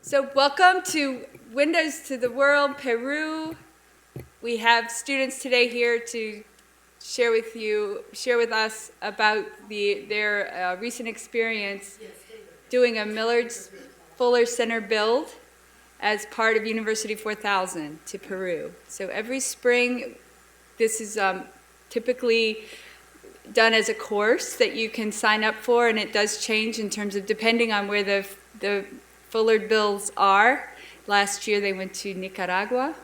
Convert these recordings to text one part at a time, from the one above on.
So welcome to Windows to the World, Peru. We have students today here to share with us about their recent experience doing a Millard Fuller Center build as part of University 4000 to Peru. So every spring, this is typically done as a course that you can sign up for, and it does change in terms of depending on where the Fullard builds are. Last year they went to Nicaragua,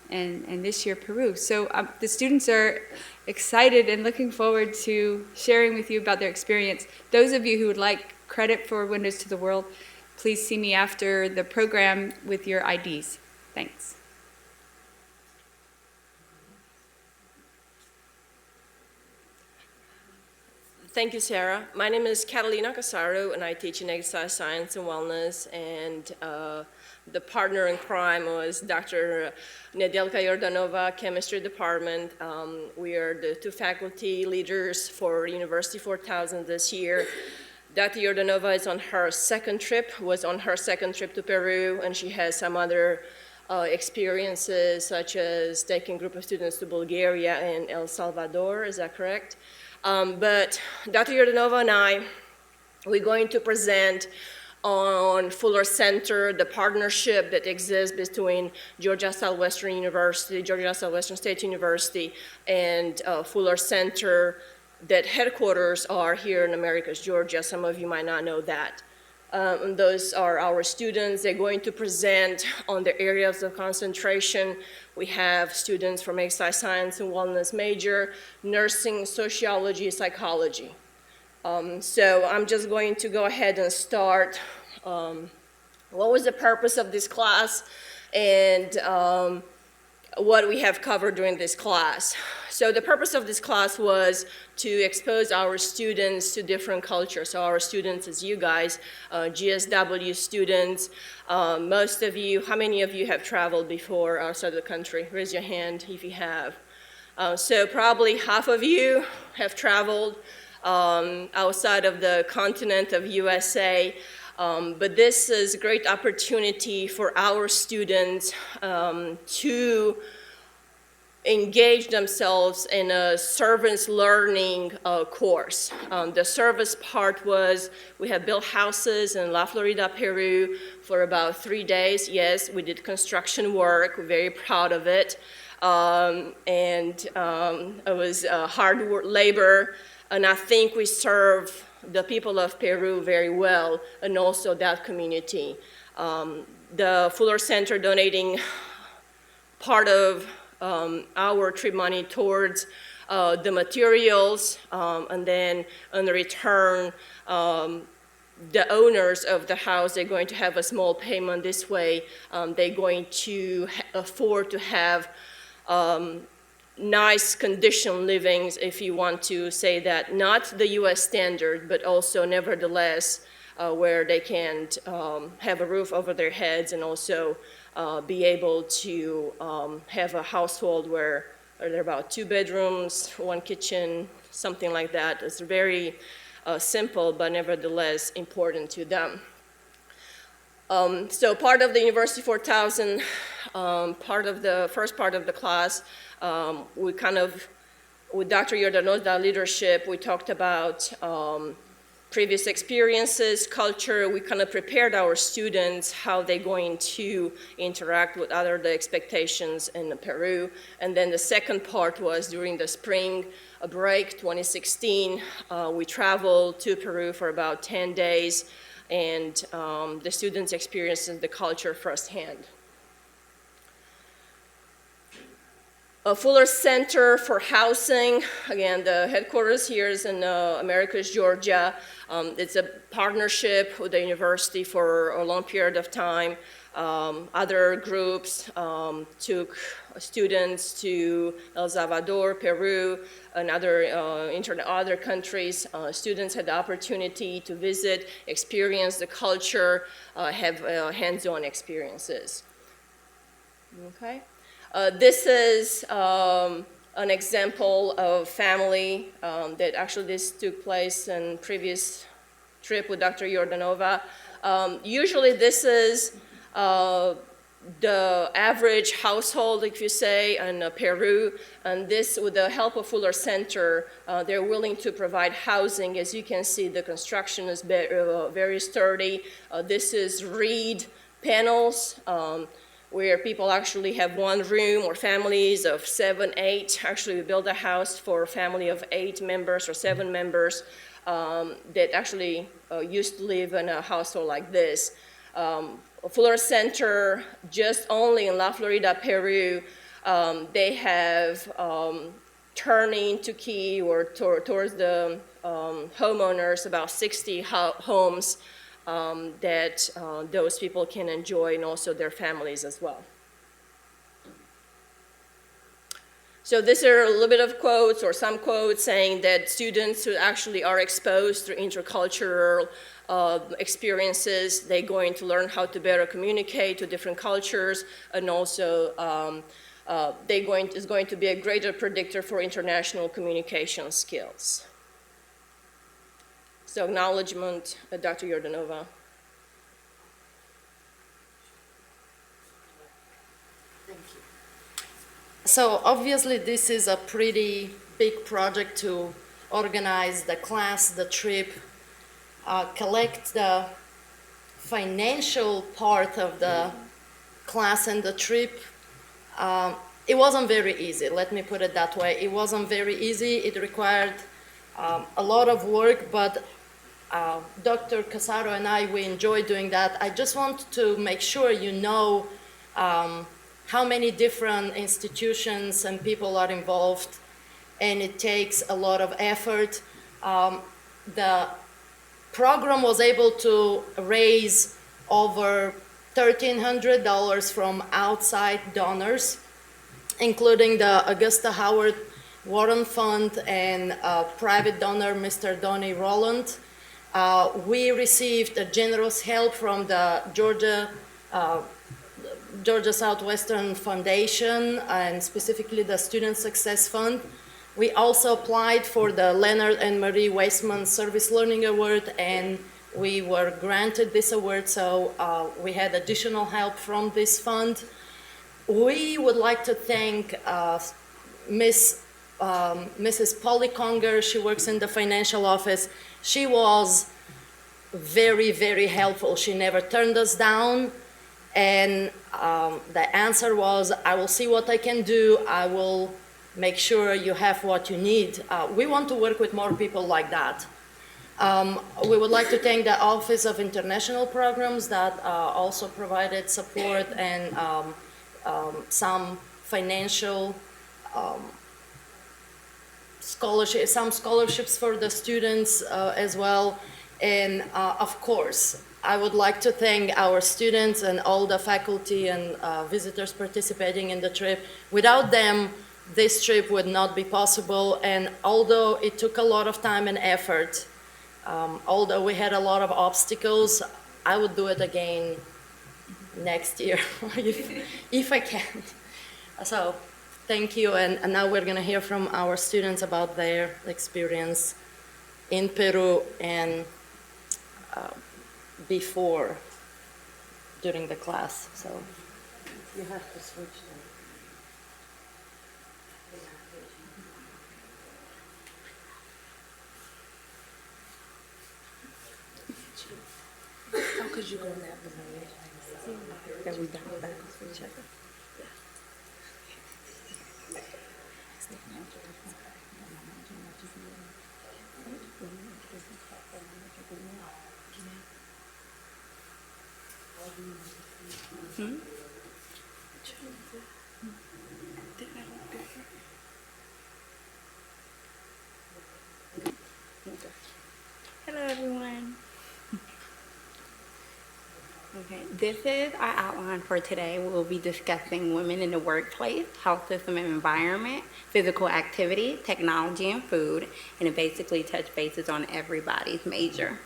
and this year Peru. So the students are excited and looking forward to sharing with you about their experience. Those of you who would like credit for Windows to the World, please see me after the program with your IDs. Thanks. Thank you, Sarah. My name is Catalina Casaro, and I teach in exercise science and wellness. And the partner in crime was Dr. Nedelka Yordanova, chemistry department. We are the two faculty leaders for University 4000 this year. Dr. Yordanova is on her second trip to Peru, and she has some other experiences, such as taking a group of students to Bulgaria and El Salvador. Is that correct? But Dr. Yordanova and I, we're going to present on Fuller Center, the partnership that exists between Georgia Southwestern University, Georgia Southwestern State University, and Fuller Center, that headquarters are here in Americus, Georgia. Some of you might not know that. And those are our students. They're going to present on the areas of concentration. We have students from exercise science and wellness major, nursing, sociology, psychology. So I'm just going to go ahead and start. What was the purpose of this class, and what we have covered during this class. So the purpose of this class was to expose our students to different cultures. So our students is you guys, GSW students. Most of you, how many of you have traveled before outside of the country? Raise your hand if you have. So probably half of you have traveled outside of the continent of USA. But this is a great opportunity for our students to engage themselves in a service learning course. The service part was, we have built houses in La Florida, Peru for about 3 days. Yes, we did construction work, we're very proud of it. It was hard work, labor, and I think we serve the people of Peru very well, and also that community. The Fuller Center donating part of our trip money towards the materials, and then in return, the owners of the house, they're going to have a small payment this way. They're going to afford to have nice condition livings, if you want to say that, not the US standard, but also nevertheless where they can have a roof over their heads, and also be able to have a household where there are about 2 bedrooms, 1 kitchen, something like that. It's very simple, but nevertheless important to them. So part of the University 4000, part of the first part of the class, we kind of, with Dr. Yordanova's leadership, we talked about previous experiences, culture. We kind of prepared our students how they're going to interact with the expectations in Peru. And then the second part was during the spring break, 2016, we traveled to Peru for about 10 days, and the students experienced the culture firsthand. A Fuller Center for Housing, again, the headquarters here is in Americus, Georgia. It's a partnership with the university for a long period of time. Other groups took students to El Salvador, Peru, and other countries. Students had the opportunity to visit, experience the culture, have hands-on experiences. Okay. This is an example of family that actually this took place in previous trip with Dr. Yordanova. Usually this is the average household, if you say, in Peru, and this, with the help of Fuller Center, they're willing to provide housing. As you can see, the construction is very sturdy. This is reed panels, where people actually have one room, or families of 7, 8. Actually, we built a house for a family of 8 members or 7 members that actually used to live in a household like this. Fuller Center, just only in La Florida, Peru, they have turning to key or towards the homeowners about 60 homes that those people can enjoy, and also their families as well. So these are a little bit of quotes, or some quotes saying that students who actually are exposed to intercultural experiences, they're going to learn how to better communicate to different cultures, and also it's going to be a greater predictor for international communication skills. So acknowledgement, Dr. Yordanova. Thank you. So obviously this is a pretty big project to organize the class, the trip, collect the financial part of the class and the trip. It wasn't very easy, let me put it that way. It wasn't very easy. It required a lot of work, but Dr. Casaro and I, we enjoy doing that. I just want to make sure you know how many different institutions and people are involved, and it takes a lot of effort. The program was able to raise over $1,300 from outside donors, including the Augusta Howard Warren Fund and private donor, Mr. Donnie Rowland. We received a generous help from the Georgia Southwestern Foundation, and specifically the Student Success Fund. We also applied for the Leonard and Marie Weissman Service Learning Award, and we were granted this award, so we had additional help from this fund. We would like to thank Mrs. Polly Conger. She works in the financial office. She was very, very helpful. She never turned us down, and the answer was, I will see what I can do. I will make sure you have what you need. We want to work with more people like that. We would like to thank the Office of International Programs that also provided support and some financial scholarships for the students as well. And of course, I would like to thank our students and all the faculty and visitors participating in the trip. Without them, this trip would not be possible. And although it took a lot of time and effort, although we had a lot of obstacles, I would do it again next year if I can. So thank you, and now we're going to hear from our students about their experience in Peru and before, during the class. So you have to switch them. How could you go that way? That we got back with each other. Hello, everyone. Okay, this is our outline for today. We'll be discussing women in the workplace, health system and environment, physical activity, technology and food, and it basically touch bases on everybody's major.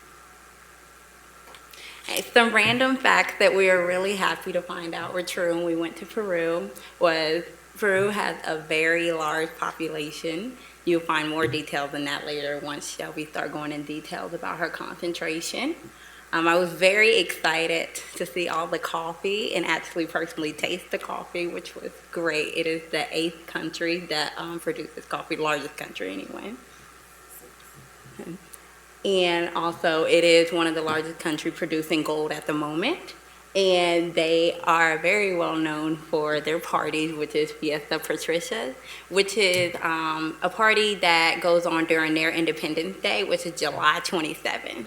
Okay, some random facts that we are really happy to find out were true when we went to Peru was Peru has a very large population. You'll find more details than that later once Shelby starts going in details about her concentration. I was very excited to see all the coffee and actually personally taste the coffee, which was great. It is the 8th country that produces coffee, largest country anyway. And also, it is one of the largest countries producing gold at the moment. And they are very well known for their parties, which is Fiesta Patricia, which is a party that goes on during their Independence Day, which is July 27th.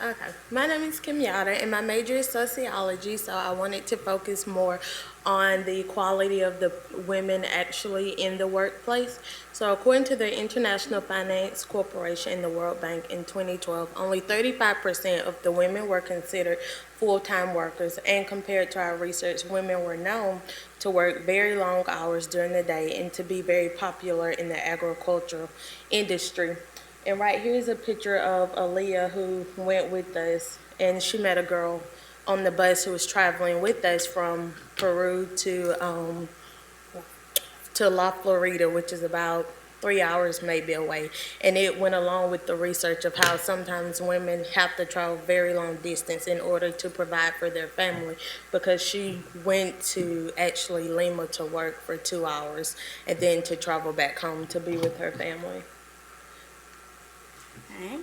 Okay, my name is Kim Yada, and my major is sociology, so I wanted to focus more on the quality of the women actually in the workplace. So according to the International Finance Corporation and the World Bank in 2012, only 35% of the women were considered full-time workers, and compared to our research, women were known to work very long hours during the day and to be very popular in the agricultural industry. And right here is a picture of Aaliyah, who went with us, and she met a girl on the bus who was traveling with us from Peru to La Florida, which is about 3 hours maybe away. And it went along with the research of how sometimes women have to travel very long distance in order to provide for their family, because she went to actually Lima to work for 2 hours and then to travel back home to be with her family. Okay.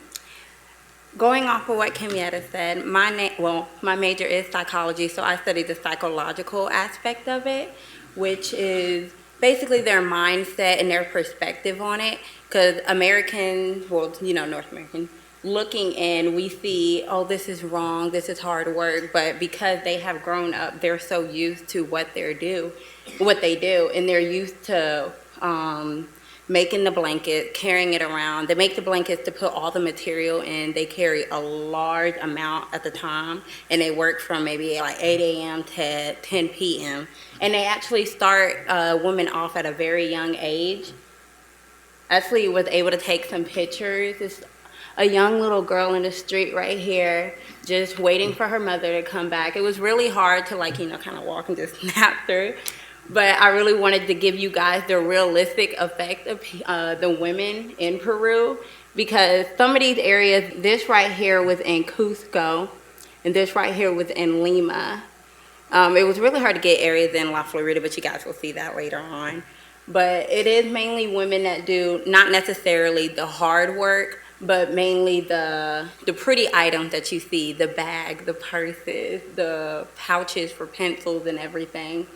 Going off of what Kimietta said, my major is psychology, so I study the psychological aspect of it, which is basically their mindset and their perspective on it. Because Americans, North American, looking in, we see, oh, this is wrong, this is hard work, but because they have grown up, they're so used to what they do, and they're used to making the blanket, carrying it around. They make the blankets to put all the material in. They carry a large amount at the time, and they work from maybe like 8 a.m. to 10 p.m. And they actually start women off at a very young age. Actually was able to take some pictures. It's a young little girl in the street right here, just waiting for her mother to come back. It was really hard to kind of walk and just snap through. But I really wanted to give you guys the realistic effect of the women in Peru, because some of these areas, this right here was in Cusco, and this right here was in Lima. It was really hard to get areas in La Florida, but you guys will see that later on. But it is mainly women that do not necessarily the hard work, but mainly the pretty items that you see, the bag, the purses, the pouches for pencils and everything.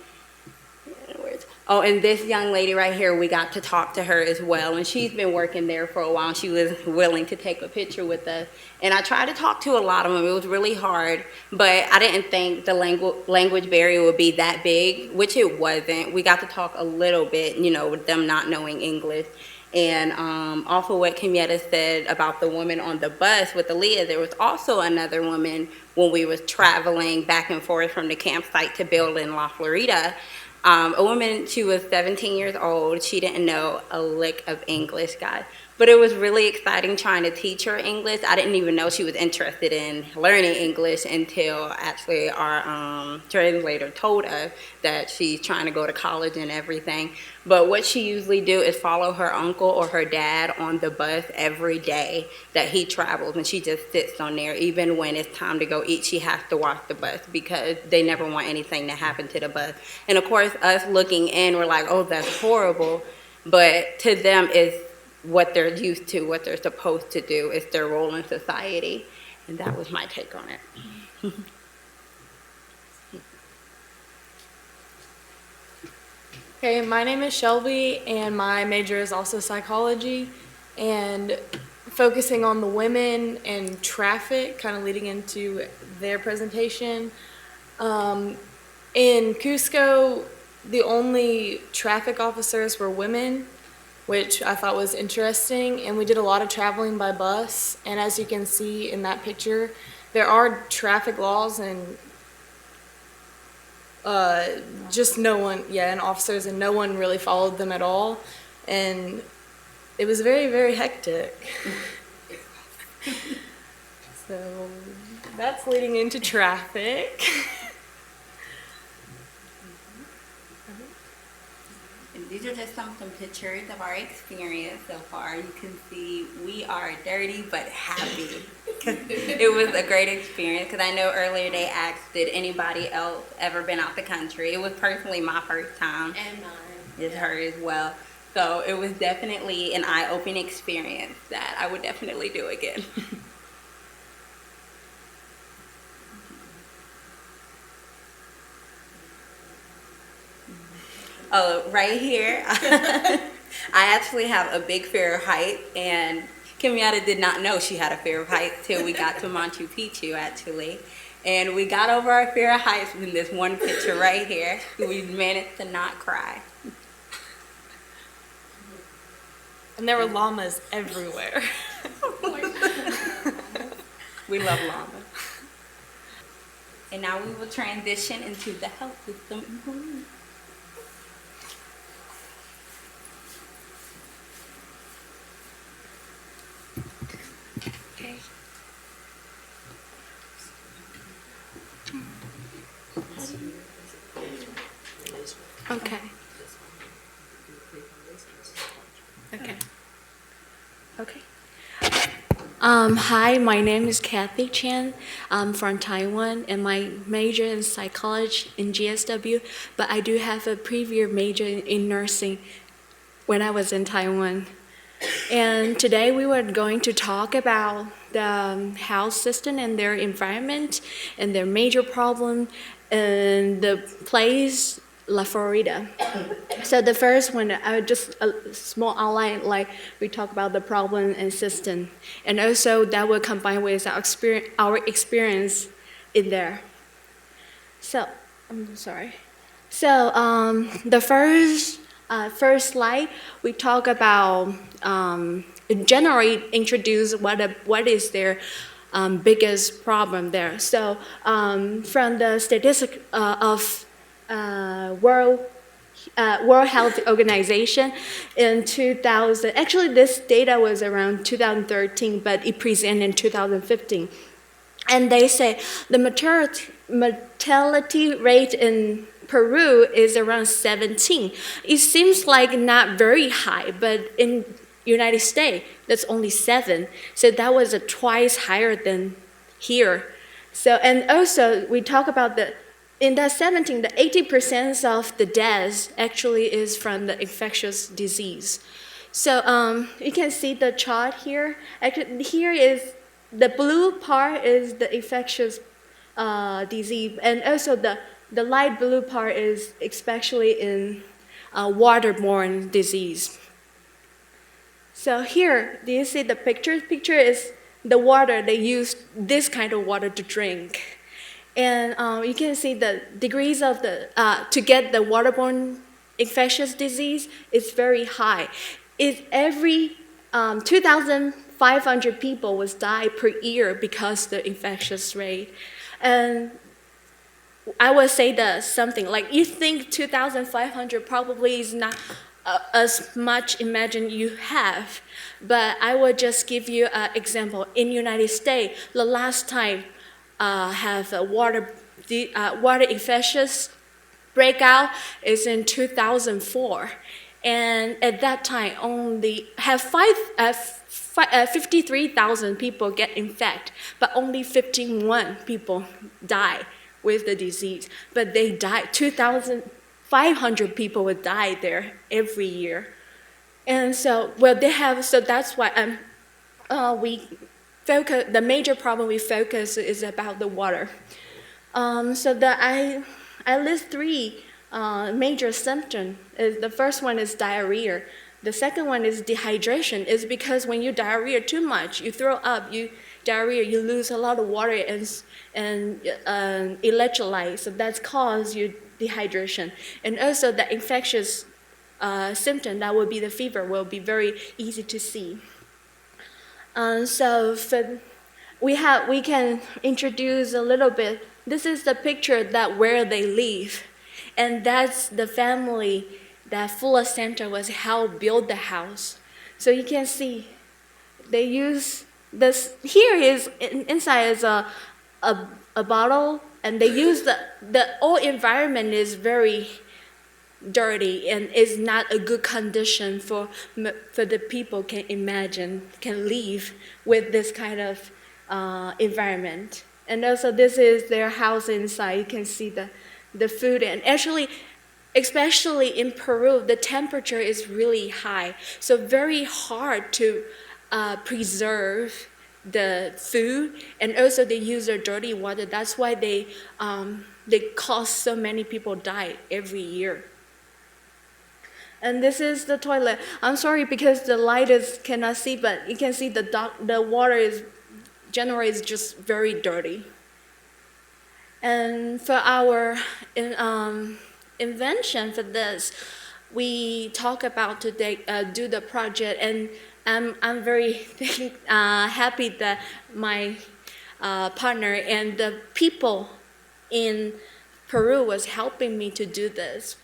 Oh, and this young lady right here, we got to talk to her as well, and she's been working there for a while, and she was willing to take a picture with us. And I tried to talk to a lot of them. It was really hard, but I didn't think the language barrier would be that big, which it wasn't. We got to talk a little bit, with them not knowing English. And off of what Kimietta said about the woman on the bus with Aaliyah, there was also another woman when we was traveling back and forth from the campsite to build in La Florida. A woman, she was 17 years old. She didn't know a lick of English, guys. But it was really exciting trying to teach her English. I didn't even know she was interested in learning English until actually our translator told us that she's trying to go to college and everything. But what she usually do is follow her uncle or her dad on the bus every day that he travels, and she just sits on there. Even when it's time to go eat, she has to watch the bus because they never want anything to happen to the bus. And of course, us looking in, we're like, oh, that's horrible. But to them, it's what they're used to, what they're supposed to do. It's their role in society. And that was my take on it. Okay, my name is Shelby, and my major is also psychology, and focusing on the women and traffic, kind of leading into their presentation. In Cusco, the only traffic officers were women, which I thought was interesting, and we did a lot of traveling by bus, and as you can see in that picture, there are traffic laws and just no one, and officers, and no one really followed them at all, and it was very, very hectic. So that's leading into traffic. these are just some pictures of our experience so far. You can see we are dirty but happy. It was a great experience because I know earlier they asked, did anybody else ever been out the country? It was personally my first time. And mine. It's her as well. So it was definitely an eye-opening experience that I would definitely do again. Oh, right here, I actually have a big fear of height, and Kenyatta did not know she had a fear of heights till we got to Machu Picchu, actually. And we got over our fear of heights in this one picture right here. We managed to not cry. And there were llamas everywhere. We love llama. And now we will transition into the health system in Peru. Okay. Okay. Okay. Hi, my name is Kathy Chan. I'm from Taiwan, and my major is psychology in GSW, but I do have a previous major in nursing when I was in Taiwan. And today we were going to talk about the health system and their environment and their major problem in the place La Florida. So the first one, just a small outline, like we talk about the problem and system, and also that will combine with our experience in there. So I'm sorry. So the first slide, we talk about generally introduce what is their biggest problem there. So from the statistic of World Health Organization in 2000. Actually, this data was around 2013, but it presented in 2015. And they say the mortality rate in Peru is around 17. It seems like not very high, but in United States, that's only 7. So that was twice higher than here. So, and also we talk about in that 17, the 80% of the deaths actually is from the infectious disease. So you can see the chart here. Actually, here is the blue part is the infectious disease, and also the light blue part is especially in waterborne disease. So here, do you see the picture? Picture is the water. They use this kind of water to drink. And you can see the degrees of to get the waterborne infectious disease is very high. Every 2,500 people was die per year because the infectious rate. And I would say that something like you think 2,500 probably is not as much imagine you have, but I will just give you an example. In United States, the last time have a water infectious breakout is in 2004, and at that time only have 53,000 people get infected, but only 51 people die with the disease. But they died 2,500 people would die there every year, and so so that's why the major problem we focus is about the water. So I list 3 major symptoms. The first one is diarrhea. The second one is dehydration. It's because when you diarrhea too much, you throw up, you lose a lot of water and electrolytes. So that's cause your dehydration. And also the infectious symptom, that would be the fever, will be very easy to see. So we can introduce a little bit. This is the picture that where they live, and that's the family that Fuller Center was helped build the house. So you can see they use this. Here is inside is a bottle, and they use the whole environment is very dirty and is not a good condition for the people can imagine, can live with this kind of environment. And also this is their house inside. You can see the food, and actually, especially in Peru, the temperature is really high. So very hard to preserve the food, and also they use their dirty water. That's why they cause so many people die every year. And this is the toilet. I'm sorry because the light cannot see, but you can see the water is generally is just very dirty. And for our invention for this, we talk about today do the project, and I'm very happy that my partner and the people in Peru was helping me to do this.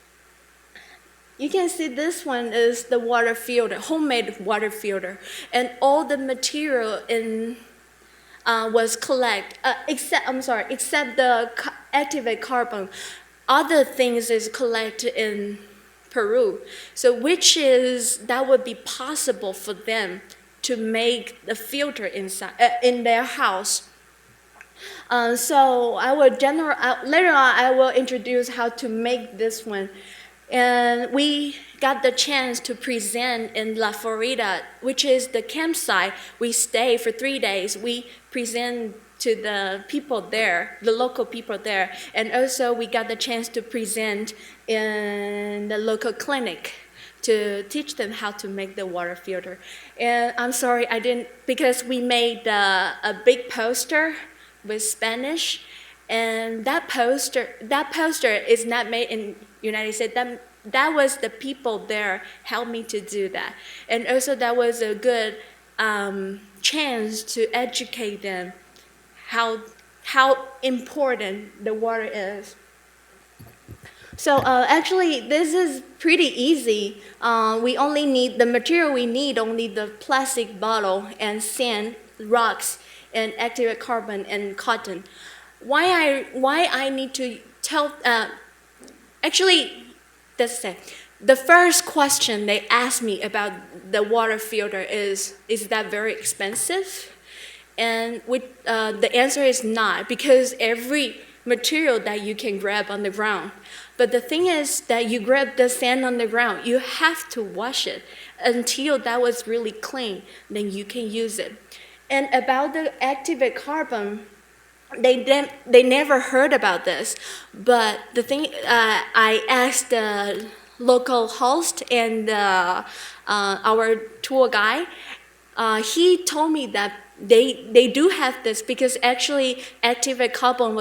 You can see this one is the water filter, homemade water filter, and all the material was collected, except the activate carbon. Other things is collected in Peru, so that would be possible for them to make the filter inside in their house. So I will later on I will introduce how to make this one. And we got the chance to present in La Florida, which is the campsite. We stay for 3 days. We present to the people there, the local people there. And also we got the chance to present in the local clinic to teach them how to make the water filter. And I'm sorry, I didn't, because we made a big poster with Spanish. And that poster is not made in United States. That was the people there helped me to do that. And also that was a good chance to educate them how important the water is. So actually this is pretty easy. We only need the material we need, only the plastic bottle and sand, rocks, and activated carbon and cotton. Why I need to tell, actually, the first question they asked me about the water filter is that very expensive? And the answer is not, because every material that you can grab on the ground. But the thing is that you grab the sand on the ground, you have to wash it until that was really clean, then you can use it. And about the activated carbon, they never heard about this, but the thing, I asked the local host and our tour guide. He told me that they do have this, because actually activated carbon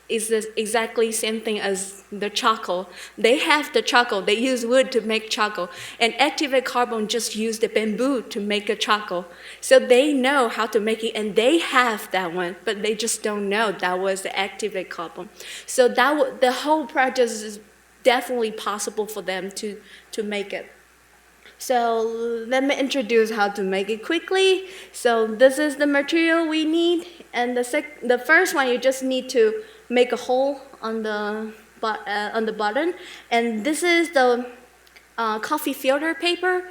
is the exactly same thing as the charcoal. They have the charcoal. They use wood to make charcoal, and activated carbon just use the bamboo to make a charcoal. So they know how to make it, and they have that one, but they just don't know that was the activated carbon. So the whole project is definitely possible for them to make it. So let me introduce how to make it quickly. So this is the material we need, and the first one, you just need to make a hole on the bottom, and this is the coffee filter paper,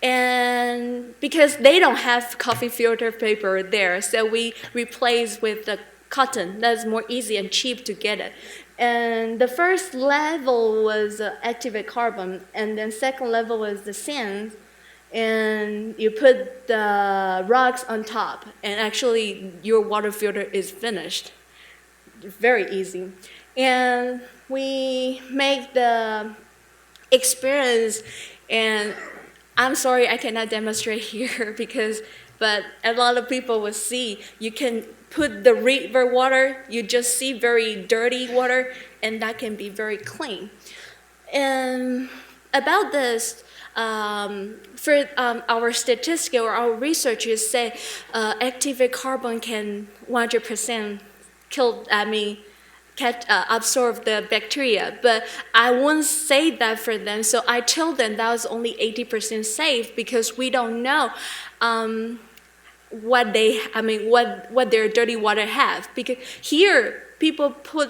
and because they don't have coffee filter paper there, so we replace with the cotton. That's more easy and cheap to get it. And the first level was activated carbon, and then second level was the sand, and you put the rocks on top, and actually your water filter is finished. Very easy. And we make the experience, and I'm sorry I cannot demonstrate here but a lot of people will see. You can put the river water, you just see very dirty water, and that can be very clean. And about this, for our statistics or our researchers say activated carbon can 100% absorb the bacteria, but I won't say that for them. So I told them that was only 80% safe, because we don't know what their dirty water have. Because here people put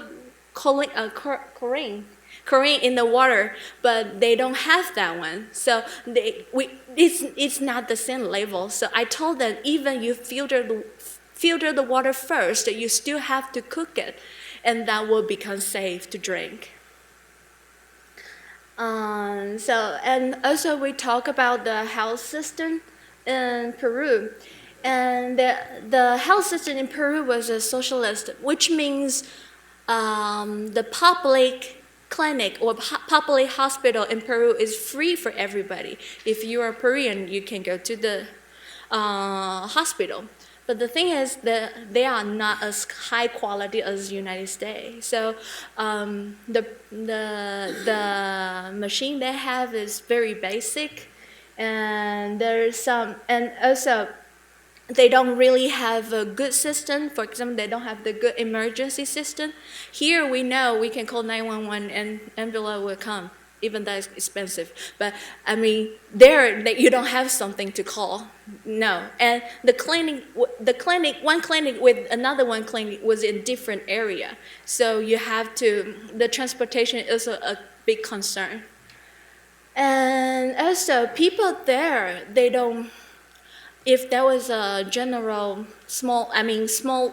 chlorine chlorine in the water, but they don't have that one. So it's not the same level. So I told them, even you filter the water first, you still have to cook it, and that will become safe to drink. And also we talk about the health system in Peru. And the health system in Peru was a socialist, which means the public clinic or public hospital in Peru is free for everybody. If you are Peruvian, you can go to the hospital. But the thing is that they are not as high quality as the United States. So the machine they have is very basic, and also they don't really have a good system. For example, they don't have the good emergency system. Here we know we can call 911 and ambulance will come, even though it's expensive. But I mean, you don't have something to call. No. And one clinic with another one clinic was in different area. So the transportation is a big concern. And also people there, if there was a general small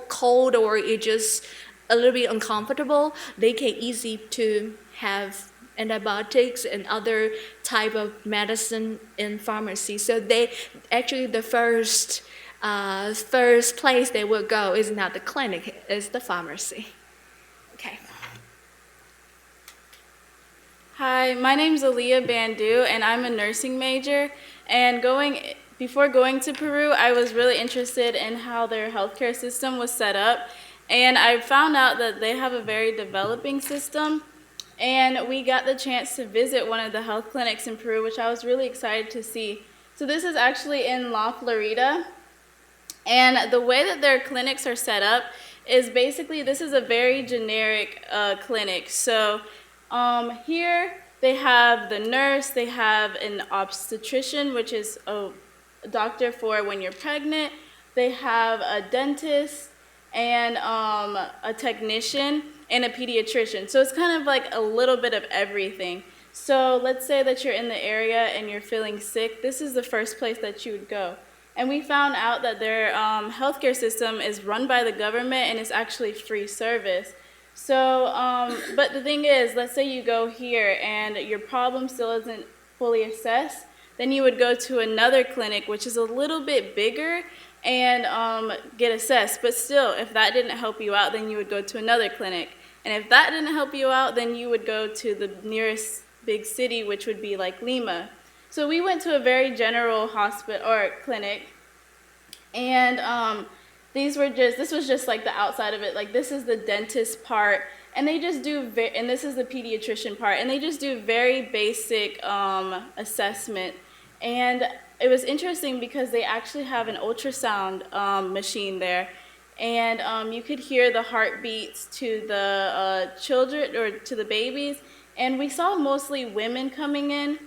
cold, or it just a little bit uncomfortable, they can easy to have antibiotics and other type of medicine in pharmacy. So they actually the first place they will go is not the clinic, it's the pharmacy. Okay. Hi, my name is Aaliyah Bandu, and I'm a nursing major. And before going to Peru, I was really interested in how their healthcare system was set up. And I found out that they have a very developing system. And we got the chance to visit one of the health clinics in Peru, which I was really excited to see. So this is actually in La Florida. And the way that their clinics are set up is basically, this is a very generic clinic. So here they have the nurse, they have an obstetrician, which is a doctor for when you're pregnant. They have a dentist and a technician and a pediatrician. So it's kind of like a little bit of everything. So let's say that you're in the area and you're feeling sick. This is the first place that you would go. And we found out that their healthcare system is run by the government and it's actually free service. So, but the thing is, let's say you go here and your problem still isn't fully assessed, then you would go to another clinic, which is a little bit bigger, and get assessed. But still, if that didn't help you out, then you would go to another clinic. And if that didn't help you out, then you would go to the nearest big city, which would be like Lima. So we went to a very general hospital or clinic, and this was just like the outside of it. Like, this is the dentist part, and they just do, and this is the pediatrician part, and they just do very basic assessment. And it was interesting because they actually have an ultrasound machine there, and you could hear the heartbeats to the children or to the babies. And we saw mostly women coming in,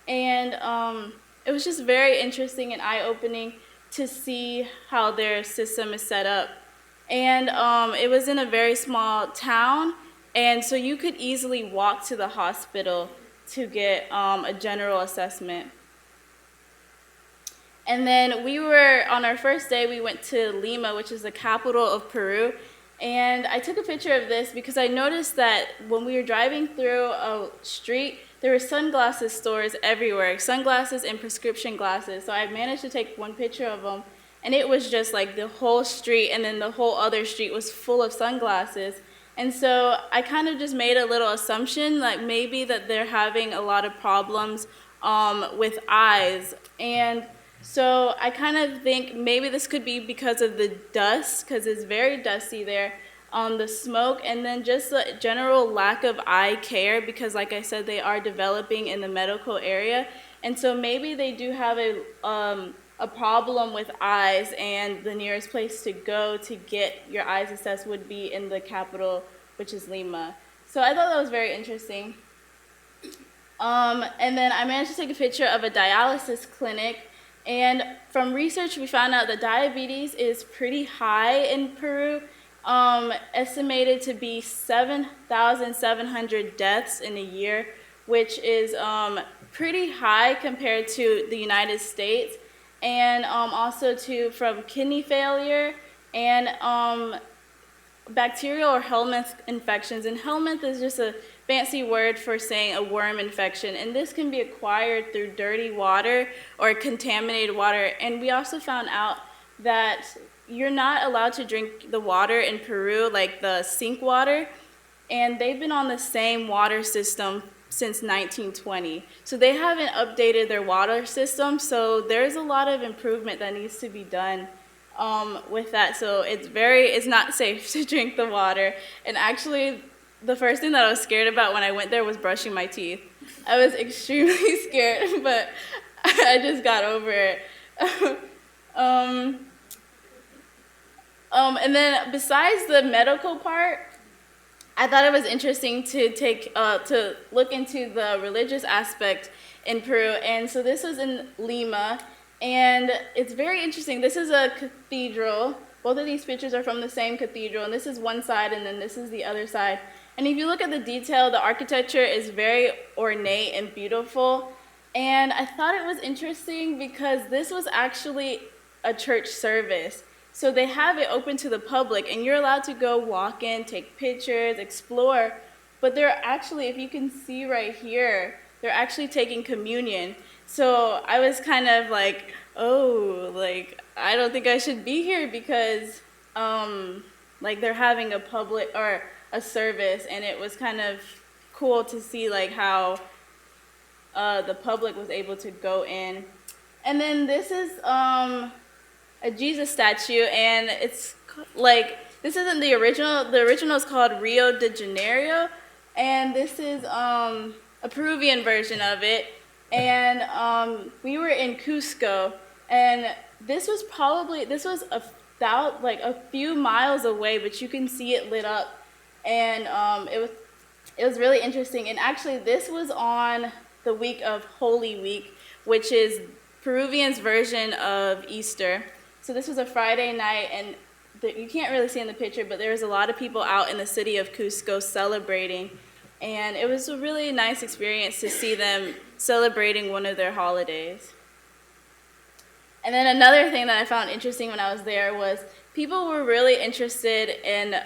and it was just very interesting and eye-opening to see how their system is set up. And it was in a very small town, and so you could easily walk to the hospital to get a general assessment. And then on our first day, we went to Lima, which is the capital of Peru. And I took a picture of this because I noticed that when we were driving through a street, there were sunglasses stores everywhere, sunglasses and prescription glasses. So I managed to take one picture of them, and it was just like the whole street, and then the whole other street was full of sunglasses. And so I kind of just made a little assumption, like maybe that they're having a lot of problems with eyes. And so I kind of think maybe this could be because of the dust, because it's very dusty there, the smoke, and then just the general lack of eye care, because like I said, they are developing in the medical area. And so maybe they do have a problem with eyes, and the nearest place to go to get your eyes assessed would be in the capital, which is Lima. So I thought that was very interesting. And then I managed to take a picture of a dialysis clinic. And from research, we found out that diabetes is pretty high in Peru. estimated to be 7,700 deaths in a year, which is pretty high compared to the United States, and also from kidney failure and bacterial or helminth infections. And helminth is just a fancy word for saying a worm infection, and this can be acquired through dirty water or contaminated water. And we also found out that you're not allowed to drink the water in Peru, like the sink water, and they've been on the same water system since 1920. So they haven't updated their water system, so there's a lot of improvement that needs to be done with that. So it's not safe to drink the water. And actually, the first thing that I was scared about when I went there was brushing my teeth. I was extremely scared, but I just got over it. And then besides the medical part, I thought it was interesting to to look into the religious aspect in Peru. And so this was in Lima, and it's very interesting. This is a cathedral. Both of these pictures are from the same cathedral, and this is one side, and then this is the other side. And if you look at the detail, the architecture is very ornate and beautiful. And I thought it was interesting because this was actually a church service. So they have it open to the public, and you're allowed to go walk in, take pictures, explore. But they're actually, if you can see right here, they're actually taking communion. So I was kind of like, oh, like, I don't think I should be here because, like, they're having a public or a service, and it was kind of cool to see, like, how the public was able to go in. And then this is a Jesus statue, and it's like, this isn't the original. The original is called Rio de Janeiro, and this is a Peruvian version of it. And we were in Cusco, and this was about like a few miles away, but you can see it lit up, and it was really interesting. And actually, this was on the week of Holy Week, which is Peruvians' version of Easter. So this was a Friday night, and you can't really see in the picture, but there was a lot of people out in the city of Cusco celebrating, and it was a really nice experience to see them celebrating one of their holidays. And then another thing that I found interesting when I was there was people were really interested in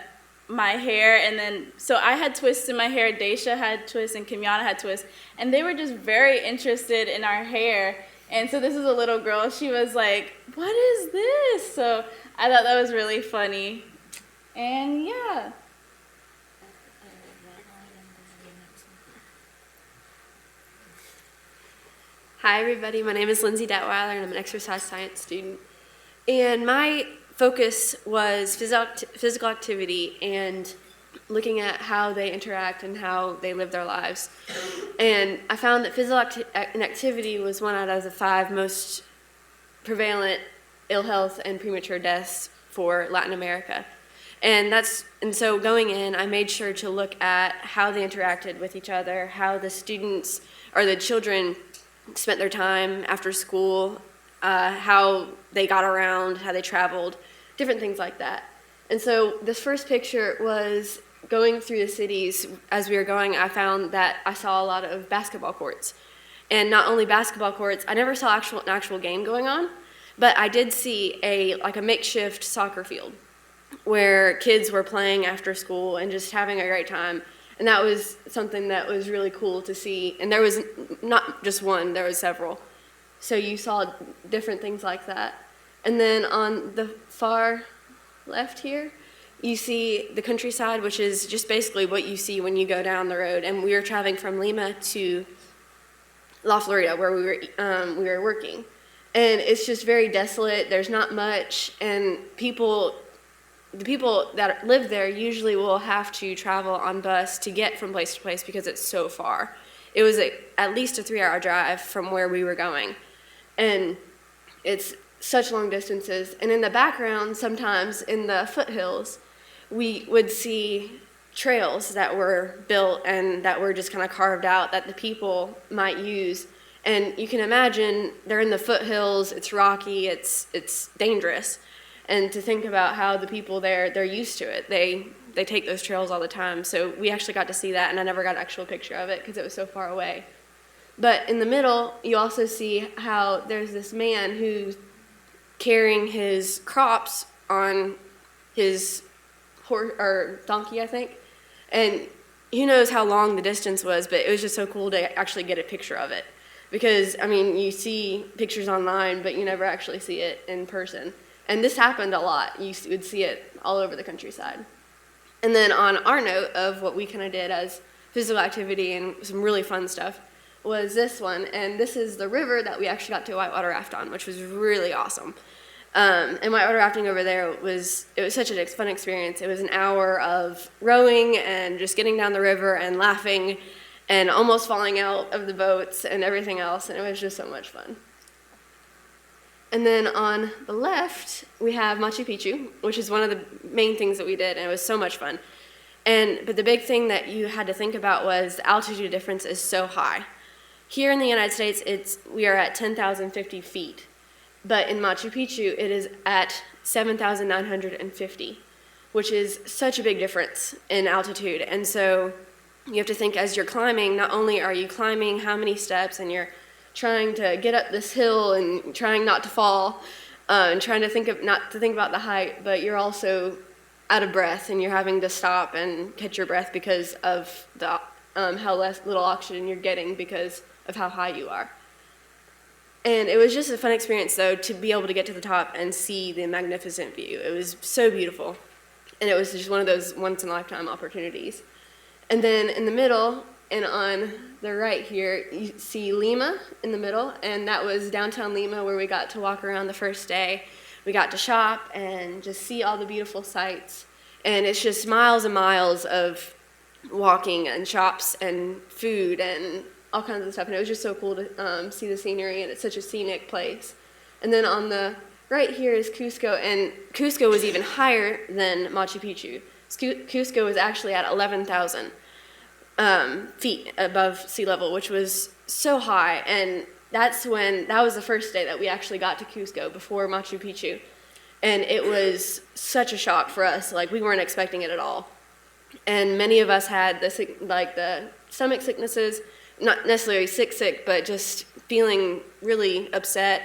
my hair, and then, so I had twists in my hair, Daisha had twists, and Kimyana had twists, and they were just very interested in our hair. And so this is a little girl, she was like, what is this? So I thought that was really funny. And yeah. Hi everybody, my name is Lindsay Detweiler and I'm an exercise science student. And my focus was physical activity and looking at how they interact and how they live their lives. And I found that physical inactivity was one out of the 5 most prevalent ill health and premature deaths for Latin America. And so going in, I made sure to look at how they interacted with each other, how the students or the children spent their time after school, how they got around, how they traveled, different things like that. And so this first picture was going through the cities. As we were going, I found that I saw a lot of basketball courts. And not only basketball courts, I never saw an actual game going on, but I did see a makeshift soccer field where kids were playing after school and just having a great time. And that was something that was really cool to see. And there was not just one, there was several. So you saw different things like that. And then on the far left here, you see the countryside, which is just basically what you see when you go down the road. And we were traveling from Lima to La Florida, where we were working. And it's just very desolate. There's not much. And the people that live there usually will have to travel on bus to get from place to place because it's so far. It was at least a 3-hour drive from where we were going. And it's such long distances. And in the background, sometimes in the foothills, we would see trails that were built and that were just kind of carved out that the people might use. And you can imagine they're in the foothills, it's rocky, it's dangerous. and to think about how the people there, they're used to it. They take those trails all the time. So we actually got to see that, and I never got an actual picture of it because it was so far away. But in the middle, you also see how there's this man who's carrying his crops on his horse or donkey, I think. And who knows how long the distance was, but it was just so cool to actually get a picture of it. Because, I mean, you see pictures online, but you never actually see it in person. And this happened a lot. You would see it all over the countryside. And then on our note of what we kind of did as physical activity and some really fun stuff was this one. And this is the river that we actually got to whitewater raft on, which was really awesome. And whitewater rafting over there it was such a fun experience. It was an hour of rowing and just getting down the river and laughing and almost falling out of the boats and everything else, and it was just so much fun. And then on the left, we have Machu Picchu, which is one of the main things that we did, and it was so much fun. But the big thing that you had to think about was the altitude difference is so high. Here in the United States, we are at 10,050 feet. But in Machu Picchu, it is at 7,950, which is such a big difference in altitude. And so you have to think as you're climbing, not only are you climbing how many steps and you're trying to get up this hill and trying not to fall and trying to not to think about the height, but you're also out of breath and you're having to stop and catch your breath because of the how little oxygen you're getting because of how high you are. And it was just a fun experience, though, to be able to get to the top and see the magnificent view. It was so beautiful, and it was just one of those once-in-a-lifetime opportunities. And then in the middle, and on the right here, you see Lima in the middle, and that was downtown Lima where we got to walk around the first day. We got to shop and just see all the beautiful sights, and it's just miles and miles of walking and shops and food and all kinds of stuff, and it was just so cool to see the scenery, and it's such a scenic place. And then on the right here is Cusco, and Cusco was even higher than Machu Picchu. Cusco was actually at 11,000 feet above sea level, which was so high, and that was the first day that we actually got to Cusco before Machu Picchu, and it was such a shock for us. Like, we weren't expecting it at all, and many of us had the stomach sicknesses. Not necessarily sick, but just feeling really upset.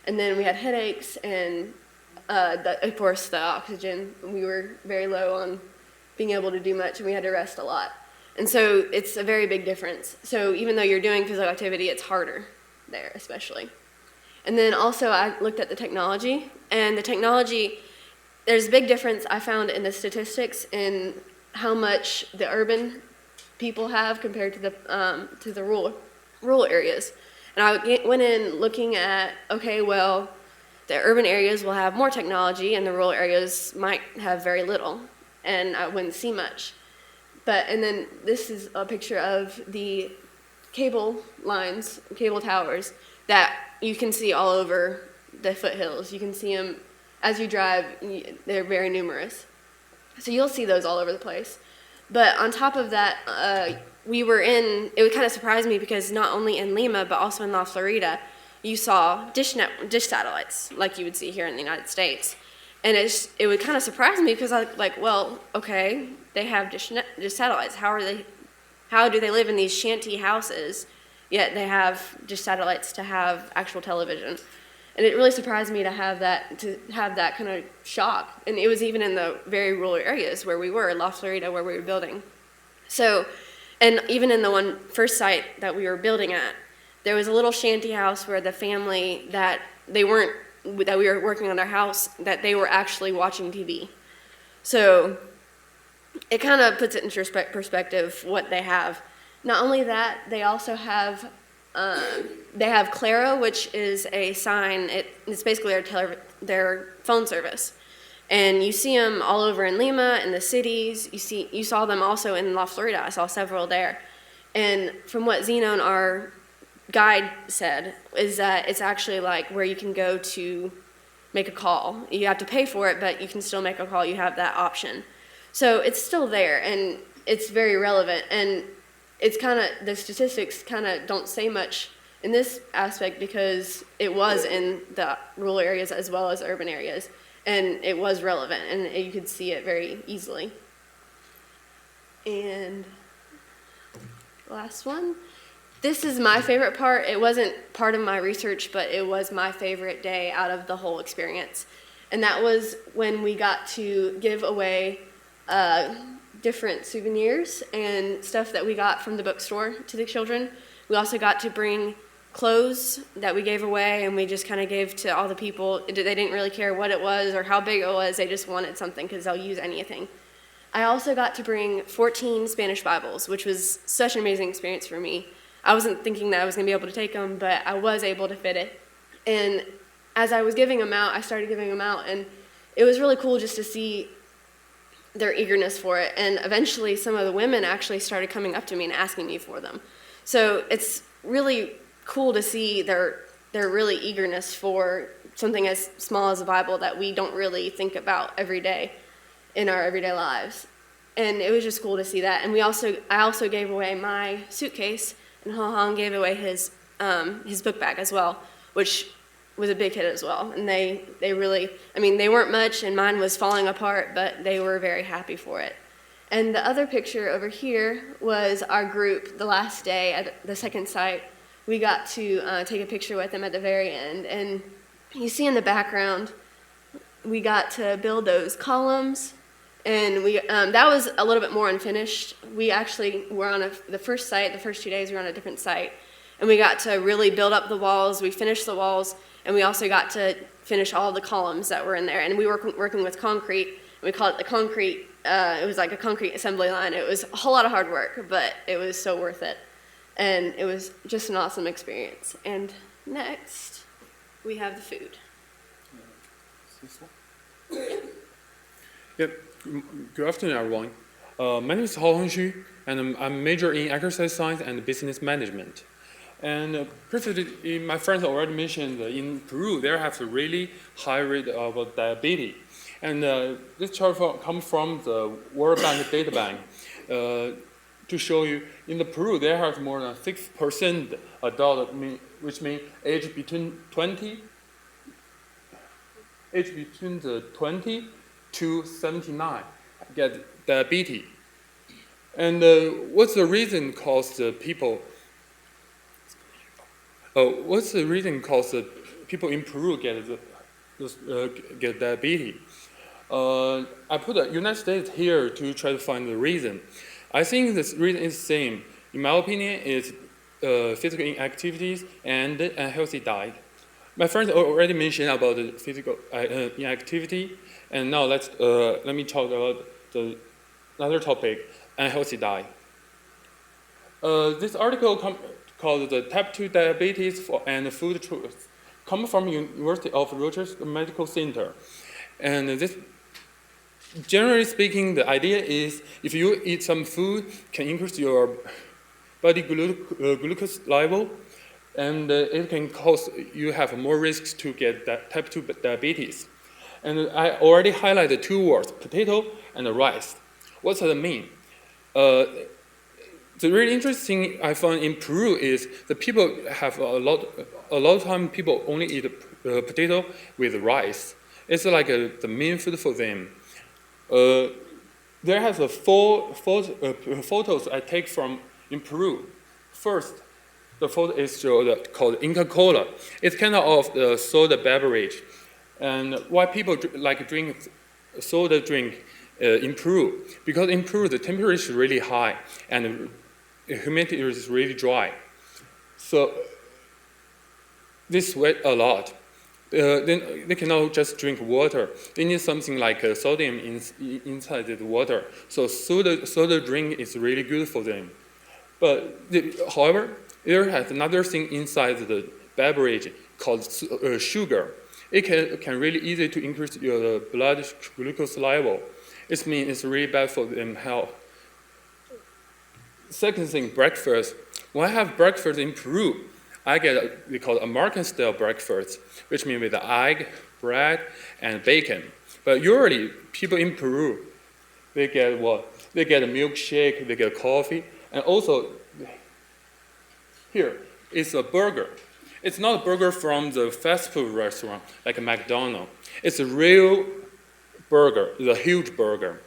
And then we had headaches, and of course the oxygen. We were very low on being able to do much, and we had to rest a lot. And so it's a very big difference. So even though you're doing physical activity, it's harder there, especially. And then also I looked at the technology, and the technology, there's a big difference I found in the statistics in how much the urban people have compared to the rural areas. And I went in looking at, okay, well, the urban areas will have more technology and the rural areas might have very little, and I wouldn't see much. And then this is a picture of the cable lines, cable towers that you can see all over the foothills. You can see them as you drive, they're very numerous. So you'll see those all over the place. But on top of that, it would kind of surprise me because not only in Lima, but also in La Florida, you saw dish satellites like you would see here in the United States. And it would kind of surprise me because I was like, well, okay, they have dish satellites. How do they live in these shanty houses, yet they have dish satellites to have actual television? And it really surprised me to have that kind of shock. And it was even in the very rural areas where we were, La Florida, where we were building. So, and even in the first site that we were building at, there was a little shanty house where the family that we were working on their house, that they were actually watching TV. So it kind of puts it into perspective what they have. Not only that, they also have Claro, which is a sign. It's basically their phone service, and you see them all over in Lima, in the cities. You saw them also in La Florida. I saw several there, and from what Zenon, our guide, said, is that it's actually like where you can go to make a call. You have to pay for it, but you can still make a call. You have that option, so it's still there, and it's very relevant. And it's kind of, the statistics kind of don't say much in this aspect because it was in the rural areas as well as urban areas. and it was relevant, and you could see it very easily. And last one. This is my favorite part. It wasn't part of my research, but it was my favorite day out of the whole experience. And that was when we got to give away different souvenirs and stuff that we got from the bookstore to the children. We also got to bring clothes that we gave away, and we just kind of gave to all the people. They didn't really care what it was or how big it was. They just wanted something because they'll use anything. I also got to bring 14 Spanish Bibles, which was such an amazing experience for me. I wasn't thinking that I was going to be able to take them, but I was able to fit it. And as I was giving them out, I started giving them out, and it was really cool just to see their eagerness for it. And eventually, some of the women actually started coming up to me and asking me for them. So it's really cool to see their really eagerness for something as small as a Bible that we don't really think about every day in our everyday lives. And it was just cool to see that. And I also gave away my suitcase, and Ho-Hong gave away his book bag as well, which was a big hit as well. And they really, they weren't much, and mine was falling apart, but they were very happy for it. And the other picture over here was our group the last day at the second site. We got to take a picture with them at the very end. And you see in the background, we got to build those columns. And that was a little bit more unfinished. We actually were on the first site, the first 2 days we were on a different site. And we got to really build up the walls. We finished the walls, and we also got to finish all the columns that were in there. And we were working with concrete. And we called it the concrete, it was like a concrete assembly line. It was a whole lot of hard work, but it was so worth it. And it was just an awesome experience. And next, we have the food. Yep. Good afternoon, everyone. My name is Hao Hongxu, and I'm major in exercise science and business management. And previously, my friends already mentioned that in Peru, they have a really high rate of diabetes. And this chart comes from the World Bank data bank to show you in the Peru, they have more than 6% adult, which means age between 20 to 79 get diabetes. And what's the reason cause the people people in Peru get diabetes? I put the United States here to try to find the reason. I think this reason is the same. In my opinion, it's physical inactivities and unhealthy diet. My friends already mentioned about the physical inactivity, and now let me talk about another topic, unhealthy diet. This article called "The Type 2 Diabetes and Food Truth" comes from University of Rochester Medical Center, and this, generally speaking, the idea is if you eat some food, can increase your body glucose level, and it can cause you have more risks to get type 2 diabetes. And I already highlighted two words, potato and rice. What does that mean? The really interesting thing I found in Peru is the people have a lot of time people only eat potato with rice. It's like the main food for them. There has four photos I take from in Peru. First, the photo is called Inca Cola. It's kind of the soda beverage. And why people like drink soda drink in Peru? Because in Peru, the temperature is really high and humidity is really dry. So they sweat a lot. Then they cannot just drink water. They need something like sodium inside the water. So soda drink is really good for them. But however, there has another thing inside the beverage called sugar. It can really easy to increase your blood glucose level. It means it's really bad for them health. Second thing, breakfast. When I have breakfast in Peru, I get we call American style breakfast, which means with the egg, bread, and bacon. But usually, people in Peru, they get what? They get a milkshake, they get coffee, and also here is a burger. It's not a burger from the fast food restaurant like a McDonald's. It's a real burger. It's a huge burger.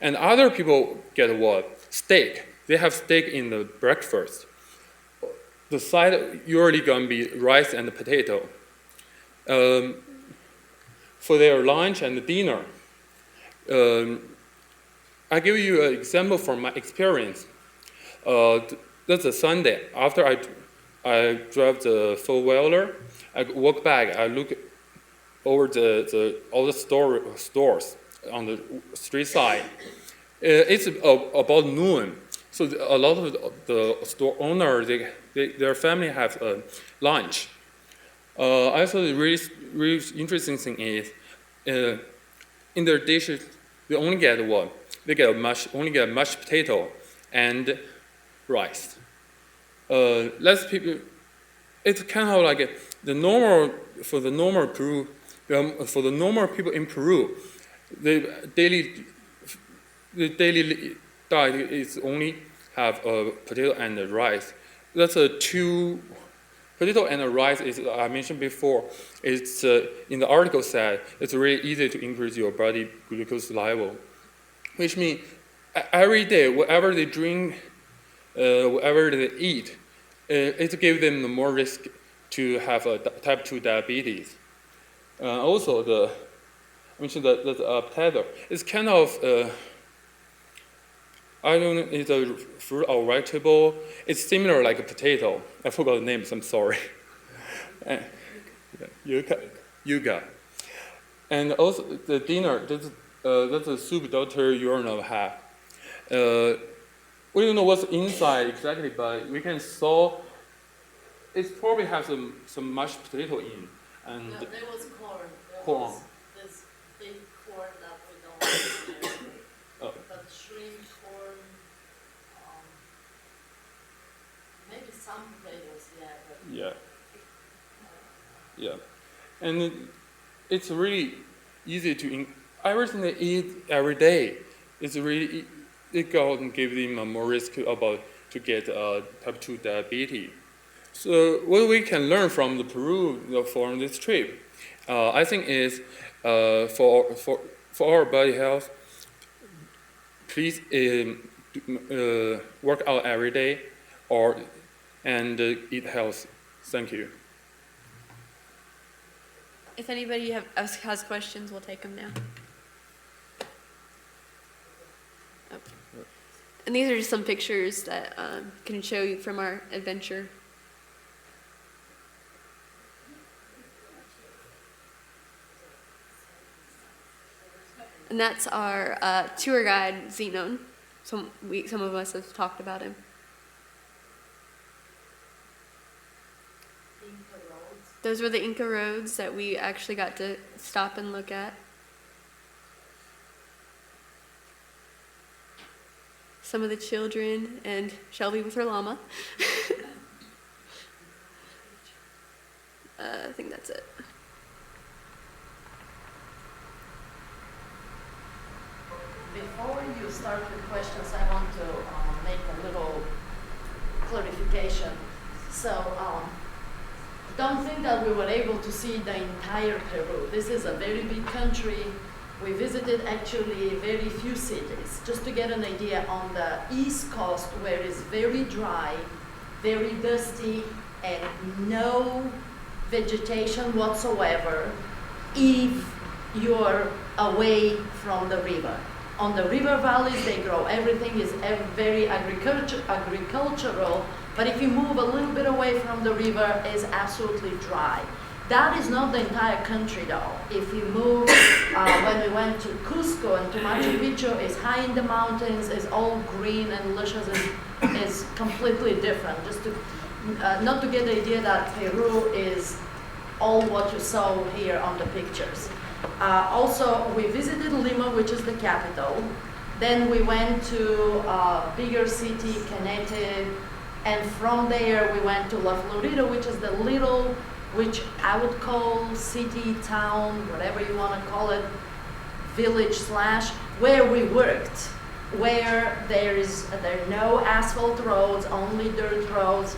And other people get what? Steak. They have steak in the breakfast. The side usually gonna be rice and potato. For their lunch and dinner, I give you an example from my experience. That's a Sunday. After I drive the four-wheeler, I walk back, I look over all the stores on the street side. It's about noon. So a lot of the store owners, their family have lunch. I thought the really interesting thing is, in their dishes, they only get what? They only get mashed potato and rice. Less people. It's kind of like the normal for the normal Peru. For the normal people in Peru, the daily diet is only have potato and rice. That's a two. Potato and rice is, I mentioned before, it's in the article said it's really easy to increase your body glucose level, which means every day, whatever they drink, whatever they eat, it gives them more risk to have a type 2 diabetes. Also, I mentioned that potato. It's kind of, I don't know, it's a fruit or vegetable. It's similar like a potato. I forgot the names, I'm sorry. Yuca. And also the dinner, that's a soup Dr. Yurinov had. We don't know what's inside exactly, but we can saw it probably has some mashed potato in. And no, there was corn. Corn. Was this big corn that we don't have. Oh. But shrimp, corn, maybe some potatoes, yeah. But Yeah. And it's really easy to, everything they eat every day, it's really, it can give them a more risk to get type 2 diabetes. So what we can learn from the Peru from this trip, I think is for our body health, please work out every day and eat healthy. Thank you. If anybody has questions, we'll take them now. Oh. And these are just some pictures that can show you from our adventure. And that's our tour guide, Zenon. Some of us have talked about him. Those were the Inca roads that we actually got to stop and look at. Some of the children and Shelby with her llama. I think that's it. Before you start with questions, I want to make a little clarification. So, don't think that we were able to see the entire Peru. This is a very big country. We visited actually very few cities. Just to get an idea, on the east coast, where it's very dry, very dusty, and no vegetation whatsoever, if you're away from the river. On the river valleys, they grow everything, is very agricultural, but if you move a little bit away from the river, it's absolutely dry. That is not the entire country though. If you move, when we went to Cusco and to Machu Picchu, it's high in the mountains, it's all green and luscious, is completely different. Just to, not to get the idea that Peru is all what you saw here on the pictures. Also, we visited Lima, which is the capital. Then we went to a bigger city, Canete, and from there we went to La Florida, which is the little, which I would call city, town, whatever you want to call it, village / where we worked, where there are no asphalt roads, only dirt roads,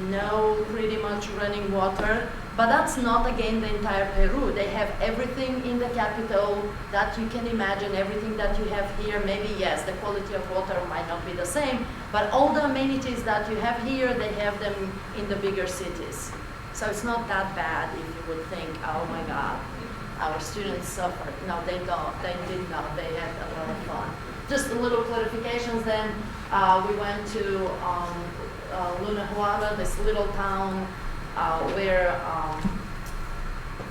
no pretty much running water. But that's not, again, the entire Peru. They have everything in the capital that you can imagine, everything that you have here. Maybe, yes, the quality of water might not be the same, but all the amenities that you have here, they have them in the bigger cities. So it's not that bad if you would think, oh my God, our students suffered. No, they don't. They did not. They had a lot of fun. Just a little clarifications then. We went to Luna, this little town where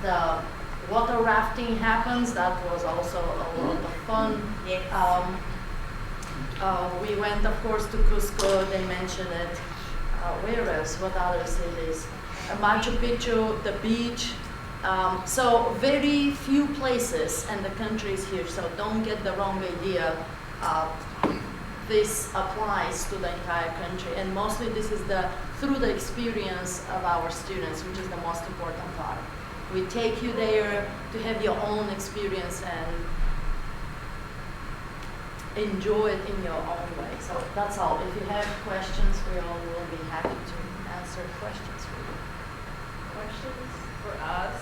the water rafting happens. That was also a lot of fun. We went, of course, to Cusco. They mentioned it. Where else? What other cities? Machu Picchu, the beach. So very few places, and the country is huge. So don't get the wrong idea. This applies to the entire country, and mostly this is through the experience of our students, which is the most important part. We take you there to have your own experience and enjoy it in your own way. So that's all. If you have questions, we all will be happy to answer questions for you. Questions for us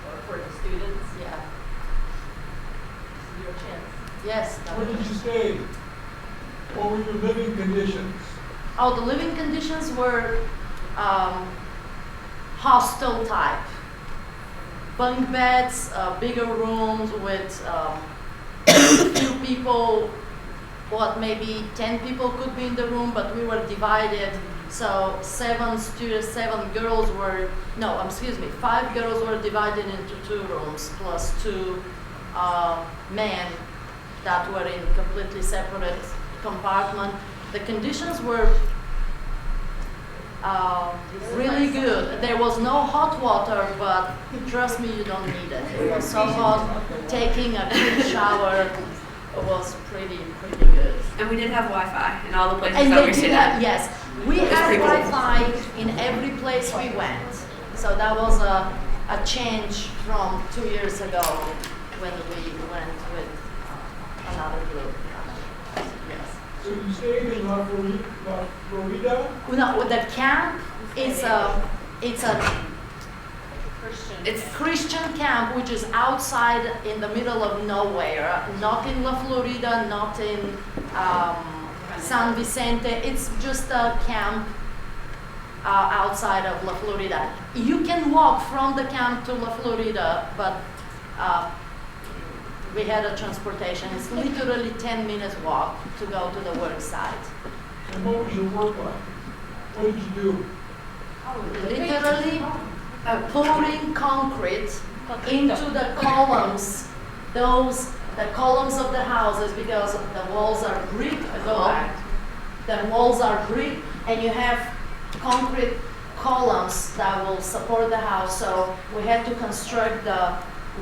or for the students? Yeah. This is your chance. Yes. What did you say? What were your living conditions? Oh, the living conditions were hostel type. Bunk beds, bigger rooms with few people, maybe 10 people could be in the room, but we were divided. So 5 girls were divided into 2 rooms, plus 2 men that were in completely separate compartment. The conditions were really good. There was no hot water, but trust me, you don't need it. It was so hot. Taking a quick shower was pretty good. And we did have Wi-Fi in all the places And that they we did stayed have, at. yes, we had pretty cool. Wi-Fi in every place we went. So that was a change from 2 years ago when we went with another group. Yes. So you stayed in La Florida? No, the camp is it's Christian camp, which is outside in the middle of nowhere, not in La Florida, not in San Vicente. It's just a camp outside of La Florida. You can walk from the camp to La Florida, but we had a transportation. It's literally 10 minutes walk to go to the work site. And what was your work like? What did you do? Literally pouring concrete into the columns, the columns of the houses, because the walls are brick. The walls are brick, and you have concrete columns that will support the house. So we had to construct the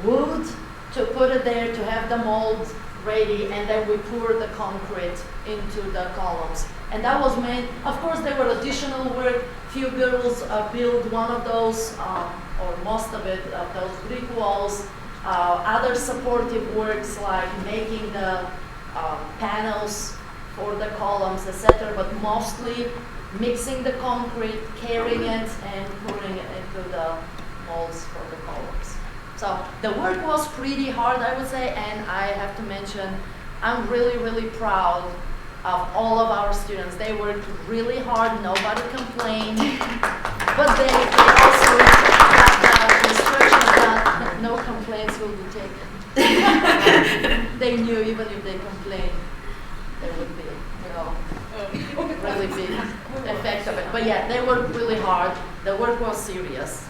wood to put it there, to have the mold ready, and then we pour the concrete into the columns. And that was made, of course there were additional work. Few girls built one of those, or most of it, of those brick walls. Other supportive works like making the panels for the columns, etc., but mostly mixing the concrete, carrying it, and pouring it into the molds for the columns. So the work was pretty hard, I would say, and I have to mention, I'm really, really proud of all of our students. They worked really hard, nobody complained, but they also got the instructions that no complaints will be taken. They knew even if they complained, there would be, really big effect of it. But yeah, they worked really hard. The work was serious.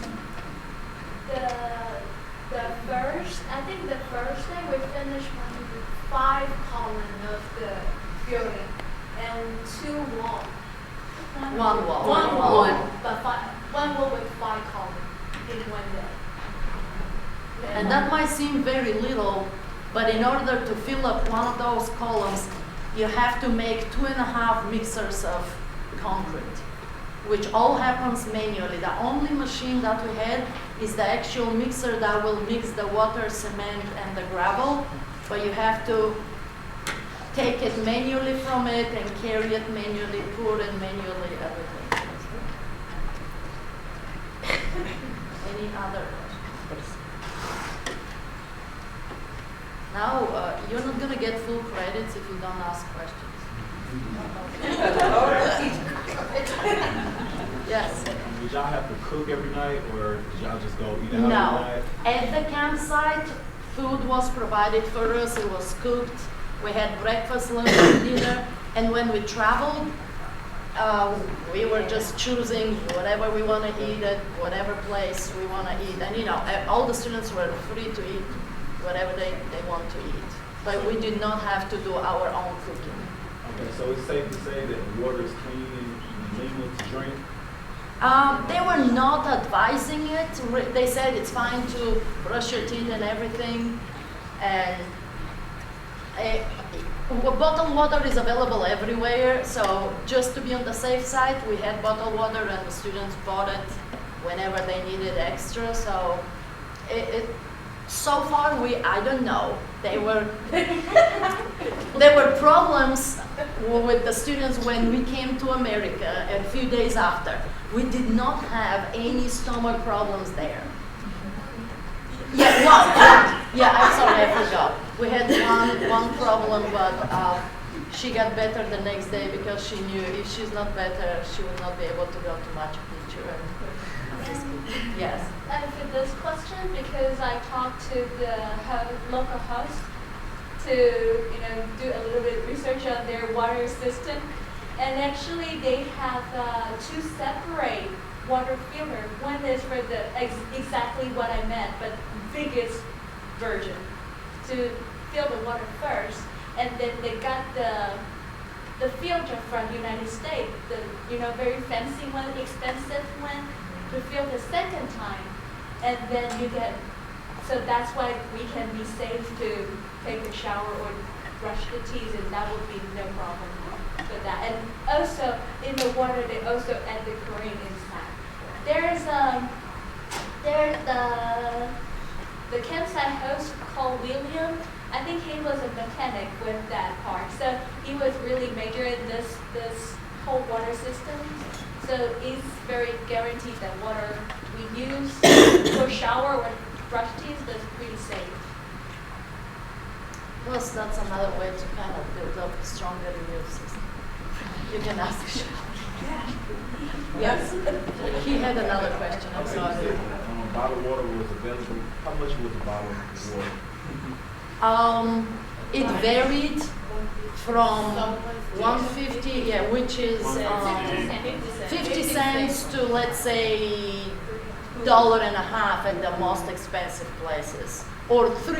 I think the first day we finished with 5 columns of the building and 2 walls. One wall. But one wall with 5 columns in one day. And that might seem very little, but in order to fill up one of those columns, you have to make 2.5 mixers of concrete, which all happens manually. The only machine that we had is the actual mixer that will mix the water, cement, and the gravel, but you have to take it manually from it and carry it manually, pour it manually, everything. Any other questions? Now, you're not gonna get full credits if you don't ask questions. Yes. Did y'all have to cook every night, or did y'all just go eat out every No. night? At the campsite, food was provided for us. It was cooked. We had breakfast, lunch, and dinner. And when we traveled, we were just choosing whatever we want to eat at whatever place we want to eat. And you know, all the students were free to eat whatever they want to eat. But we did not have to do our own cooking. Okay, so it's safe to say that the water is clean and legal to drink? They were not advising it. They said it's fine to brush your teeth and everything. And bottled water is available everywhere. So just to be on the safe side, we had bottled water and the students bought it whenever they needed extra. So so far, I don't know. There were problems with the students when we came to America a few days after. We did not have any stomach problems there. Yeah, I'm sorry, I forgot. We had one problem, but she got better the next day because she knew if she's not better, she would not be able to go to Machu Picchu. Yes. And for this question, because I talked to the local host to do a little bit of research on their water system, and actually they have two separate water filters. One is for the exactly what I meant, but biggest version to fill the water first, and then they got the filter from United States, the very fancy one, expensive one, to fill the second time, and then you get. So that's why we can be safe to take a shower or brush the teeth, and that would be no problem with that. And also in the water, they also add the chlorine inside. There's the campsite host called William. I think he was a mechanic with that part, so he was really major in this whole water system. So it's very guaranteed that water we use for shower or brush teeth is pretty safe. Plus, that's another way to kind of build up a stronger immune system. You can ask Sean. Yes. He had another question. I'm sorry. Bottled water was available. How much was the bottle of water? It varied from 150, which is 50 cents to, let's say, $1.50 at the most expensive places, or $3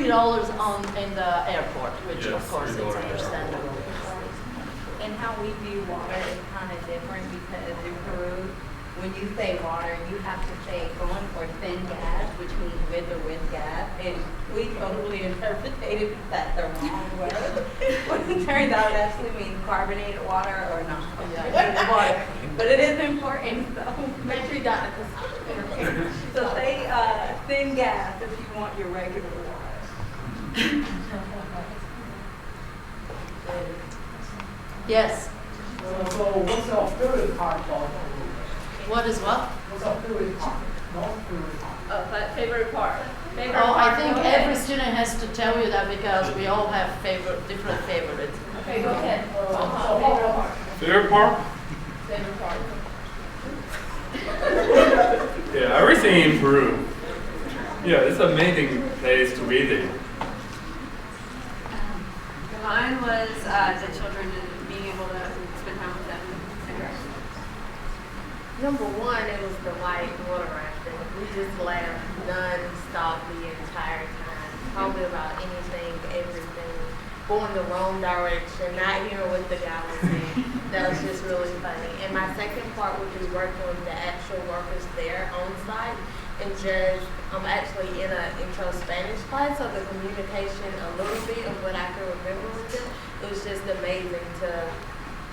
in the airport, which of course is understandable. And how we view water is kind of different because in Peru, when you say water, you have to say going or thin gas, which means with or with gas, and we totally interpreted that the wrong way. When it turns out it actually means carbonated water or not carbonated water. But it is important, so make sure you got it. So say thin gas if you want your regular water. Yes. So what's your favorite part about What is what? What's your favorite part? Favorite part. I think every student has to tell you that because we all have different favorites. Okay, go ahead. Favorite part? Favorite part. Yeah, everything in Peru. Yeah, it's an amazing place to visit. Mine was the children and being able to spend time with them. Number one, it was the white water rafting. We just laughed non-stop the entire time, probably about anything, everything, going the wrong direction, not hearing what the guy was saying. That was just really funny. And my second part would be working with the actual workers there on site, and just I'm actually in an intro Spanish class, so the communication, a little bit of what I can remember with them, it was just amazing to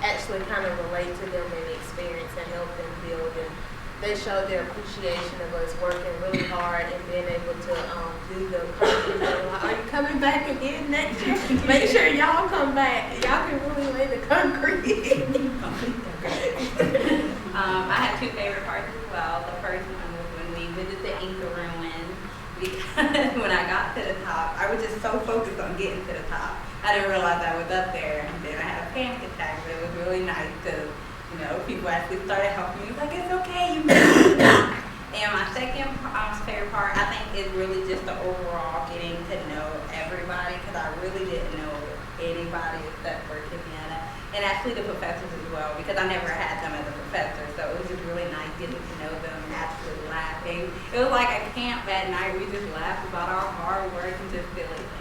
actually kind of relate to them and experience and help them build. And they showed their appreciation of us working really hard and being able to do the concrete. Are you coming back again next year? Make sure y'all come back. Y'all can really lay the concrete. I had two favorite parts as well. The first one was when we visited the Inca room I didn't realize I was up there. And then I had a panic attack, but it was really nice because, people actually started helping me. Like, it's okay, you made it. And my second favorite part, I think, is really just the overall getting to know everybody, because I really didn't know anybody except for Kipiana, and actually the professors as well, because I never had them as a professor, so it was just really nice getting to know them and actually laughing. It was like a camp at night. We just laughed about our hard work and just silly things.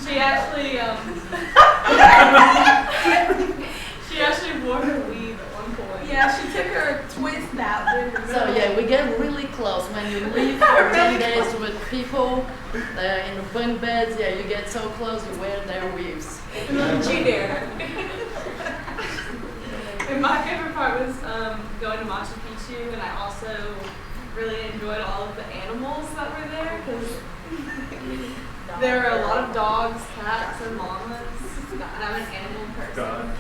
She actually, she actually wore her weave at one point. Yeah, she took her twist out. So yeah, we get really close when you live for 10 days with people in the bunk beds. Yeah, you get so close, you wear their weaves. She did. And my favorite part was going to Machu Picchu, and I also really enjoyed all of the animals that were there, because there were a lot of dogs, cats, and llamas, and I'm an animal person.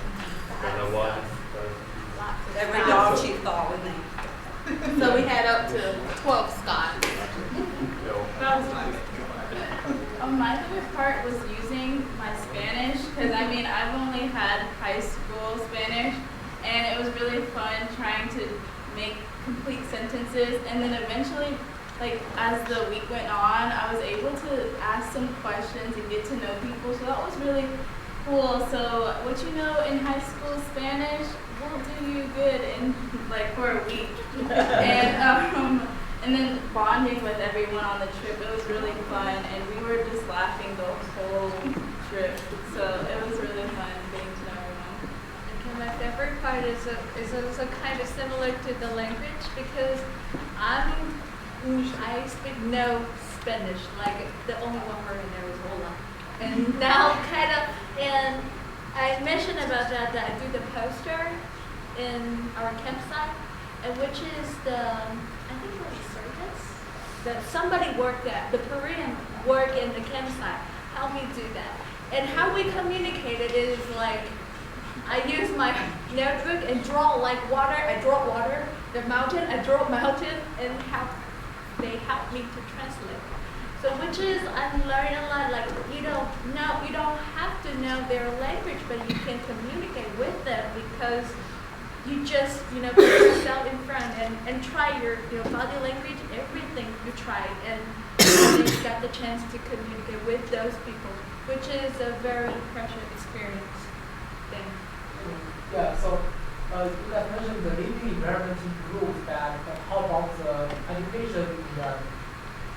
Every dog she saw was named. So we had up to 12 Scots. That was my favorite part. My favorite part was using my Spanish, because I've only had high school Spanish, and it was really fun trying to make complete sentences, and then eventually, as the week went on, I was able to ask some questions and get to know people, so that was really cool. So what you know in high school Spanish will do you good in for a week. And then bonding with everyone on the trip, it was really fun, and we were just laughing the whole trip. So it was really fun getting to know everyone. Okay, my favorite part is also kind of similar to the language, because I speak no Spanish, the only one word in there is hola. And now and I mentioned about that I do the poster in our campsite, and which is I think it was a service that somebody worked at, the Peruvian work in the campsite, helped me do that. And how we communicated is I use my notebook and draw water, I draw water, the mountain, I draw mountain, and they help me to translate. So which is, I'm learning a lot, you don't have to know their language, but you can communicate with them, because you just, put yourself in front and try your body language, everything you try, and then you got the chance to communicate with those people, which is a very precious experience thing. Yeah, so you guys mentioned the living environment improves that, but how about the education environment?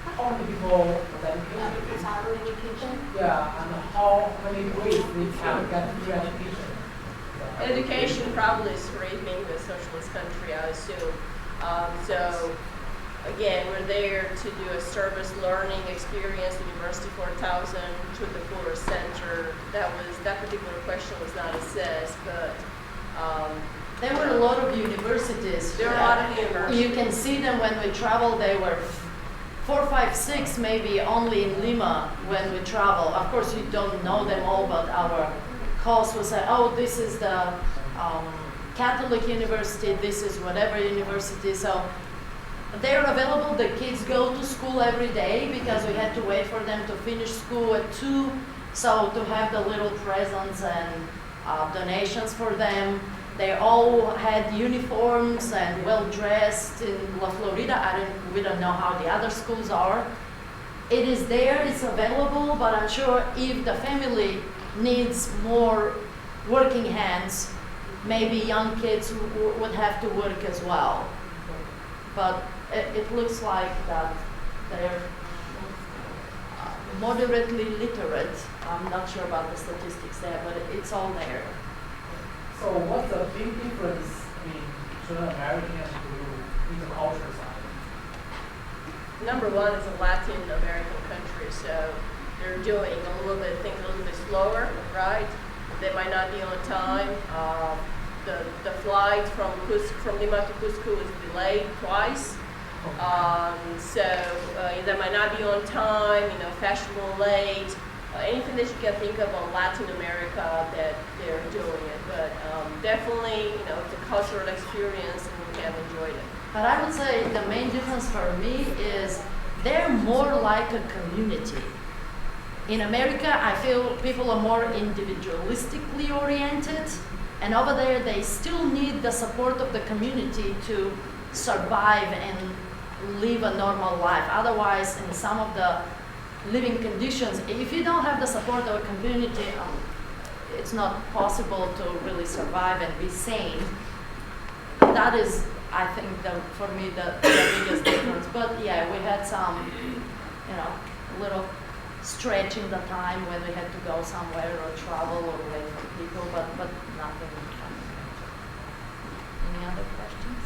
How many people with education? Yeah, and how many ways they can get free education? Education probably is free, being a socialist country, I assume. So again, we're there to do a service learning experience, University 4000, to the Fuller Center. That particular question was not assessed, but there were a lot of universities. There are a lot of universities. You can see them when we travel. They were 4, 5, 6 maybe only in Lima when we travel. Of course, we don't know them all, but our calls will say, oh, this is the Catholic university, this is whatever university. So they're available. The kids go to school every day because we had to wait for them to finish school at 2. So to have the little presents and donations for them. They all had uniforms and well dressed. In La Florida, we don't know how the other schools are. It is there, it's available, but I'm sure if the family needs more working hands, maybe young kids would have to work as well. But it looks like that they're moderately literate. I'm not sure about the statistics there, but it's all there. So what's the big difference between Southern American and Peru in the culture side? Number one is a Latin American country, so they're doing things a little bit slower, right? They might not be on time. The flight from Lima to Cusco is delayed twice. So they might not be on time, fashionable late. Anything that you can think of on Latin America that they're doing it, but definitely, it's a cultural experience and we have enjoyed it. But I would say the main difference for me is they're more like a community. In America, I feel people are more individualistically oriented, and over there they still need the support of the community to survive and live a normal life. Otherwise, in some of the living conditions, if you don't have the support of a community, it's not possible to really survive and be sane. That is, I think, for me, the biggest difference. But yeah, we had some, little stretch in the time when we had to go somewhere or travel or wait for people, but nothing. Any other questions?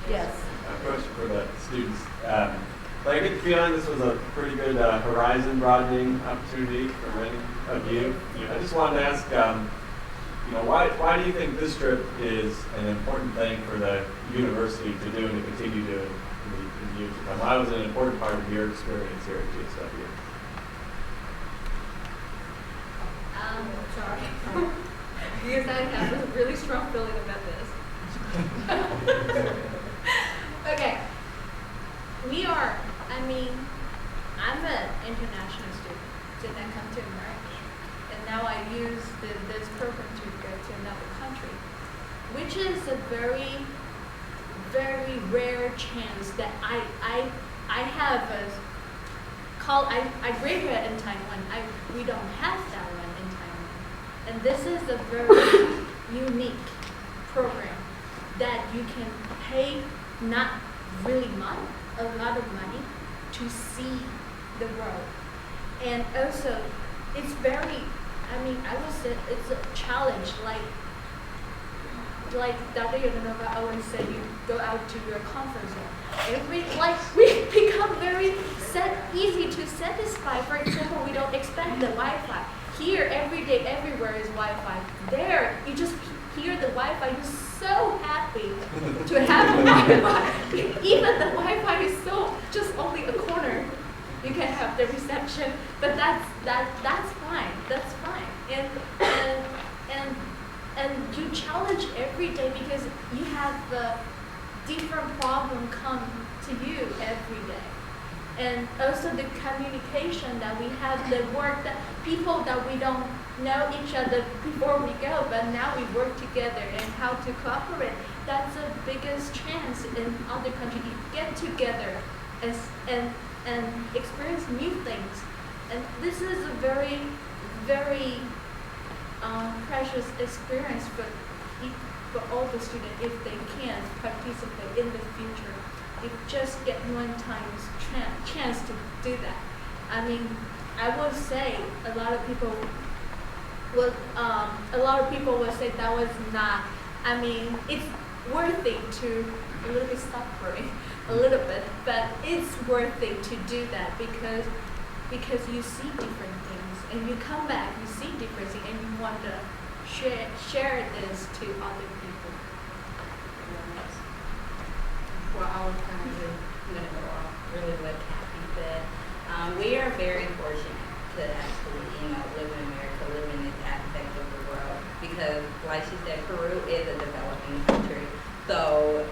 Yes. A question for the students. I get the feeling this was a pretty good horizon broadening opportunity for many of you. I just wanted to ask, why do you think this trip is an important thing for the university to do and to continue doing in the years to come? Why was it an important part of your experience here at GSW? Sorry. Because I have a really strong feeling about this. Okay. I'm an international student. Then I come to America. And now I use this program to go to another country, which is a very, very rare chance that I have I graduated in Taiwan. We don't have that one in Taiwan. And this is a very unique program that you can pay not really much, a lot of money to see the world. And also, it's very, I would say it's a challenge, like Dr. Yordanova always said, you go out to your comfort zone. We become very easy to satisfy. For example, we don't expect the Wi-Fi. Here, every day, everywhere is Wi-Fi. There, you just hear the Wi-Fi, you're so happy to have the Wi-Fi. Even the Wi-Fi is so just only a corner. You can have the reception, but that's fine. That's fine. And you challenge every day because you have the different problem come to you every day. And also the communication that we have, the work that people that we don't know each other before we go, but now we work together and how to cooperate. That's the biggest chance in other countries. You get together and experience new things. And this is a very, very precious experience for all the students if they can participate in the future. If just get one time's chance to do that. I will say a lot of people will say that was not. It's worthy to a little bit suffering, a little bit, but it's worth it to do that because you see different things and you come back, you see different things, and you want to share this to other people. For our family, I'm going to go off really what Kathy said. We are very fortunate to actually, live in America, live in this aspect of the world, because, like she said, Peru is a developing country. So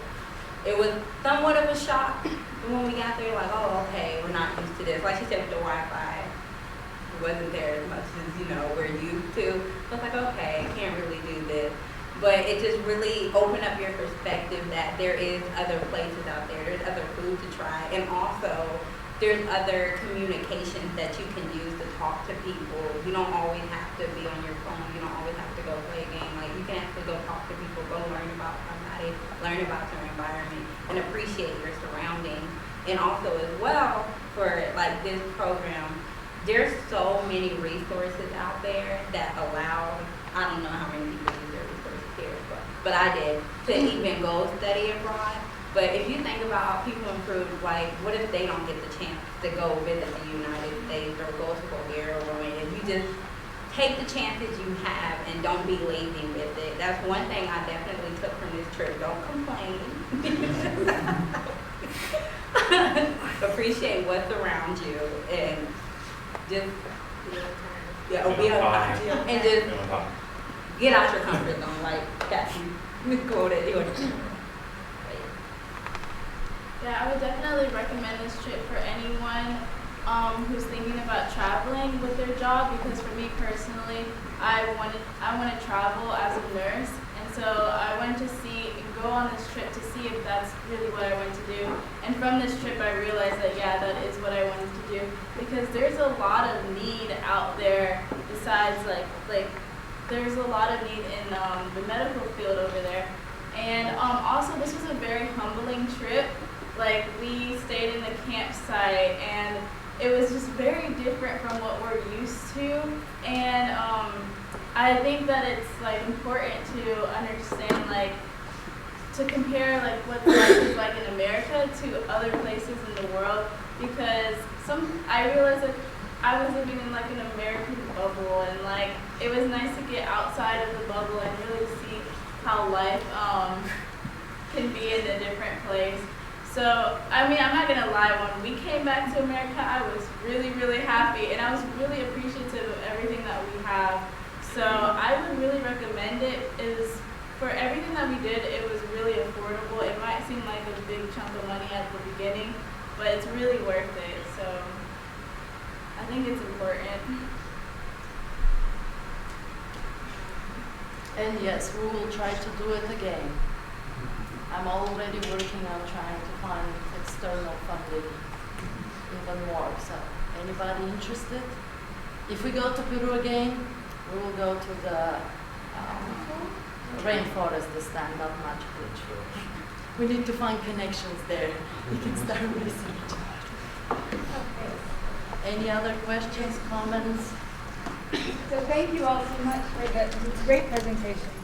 it was somewhat of a shock when we got there, like, oh, okay, we're not used to this. Like she said, with the Wi-Fi, it wasn't there as much as, we're used to. So it's like, okay, I can't really do this. But it just really opened up your perspective that there is other places out there, there's other food to try, and also there's other communications that you can use to talk to people. You don't always have to be on your phone, you don't always have to go play a game. Like, you can actually go talk to people, go learn about somebody, learn about your environment, and appreciate your surroundings. And also as well, for like this program, there's so many resources out there that allow, I don't know how many people use their resources here, but I did, to even go study abroad. But if you think about people in Peru, like, what if they don't get the chance to go visit the United States or go to Bulgaria or Romania? If you just take the chances you have and don't be lazy with it. That's one thing I definitely took from this trip. Don't complain. Appreciate what's around you and just be on time and just get out your comfort zone, like Kathy quoted. Yeah, I would definitely recommend this trip for anyone who's thinking about traveling with their job, because for me personally, I want to travel as a nurse, and so I wanted to go on this trip to see if that's really what I want to do. And from this trip, I realized that yeah, that is what I wanted to do, because there's a lot of need out there. Besides, like there's a lot of need in the medical field over there. And also, this was a very humbling trip. Like, we stayed in the campsite, and it was just very different from what we're used to. And I think that it's like important to understand, like, to compare like what life is like in America to other places in the world, because I realized that I was living in like an American bubble, and like it was nice to get outside of the bubble and really see how life can be in a different place. So, I mean, I'm not gonna lie, when we came back to America, I was really, really happy, and I was really appreciative of everything that we have. So I would really recommend it. For everything that we did, it was really affordable. It might seem like a big chunk of money at the beginning, but it's really worth it. So I think it's important. And yes, we will try to do it again. I'm already working on trying to find external funding even more. So anybody interested? If we go to Peru again, we will go to the rainforest this time, not Machu Picchu. We need to find connections there. We can start research. Any other questions, comments? So thank you all so much for the great presentation.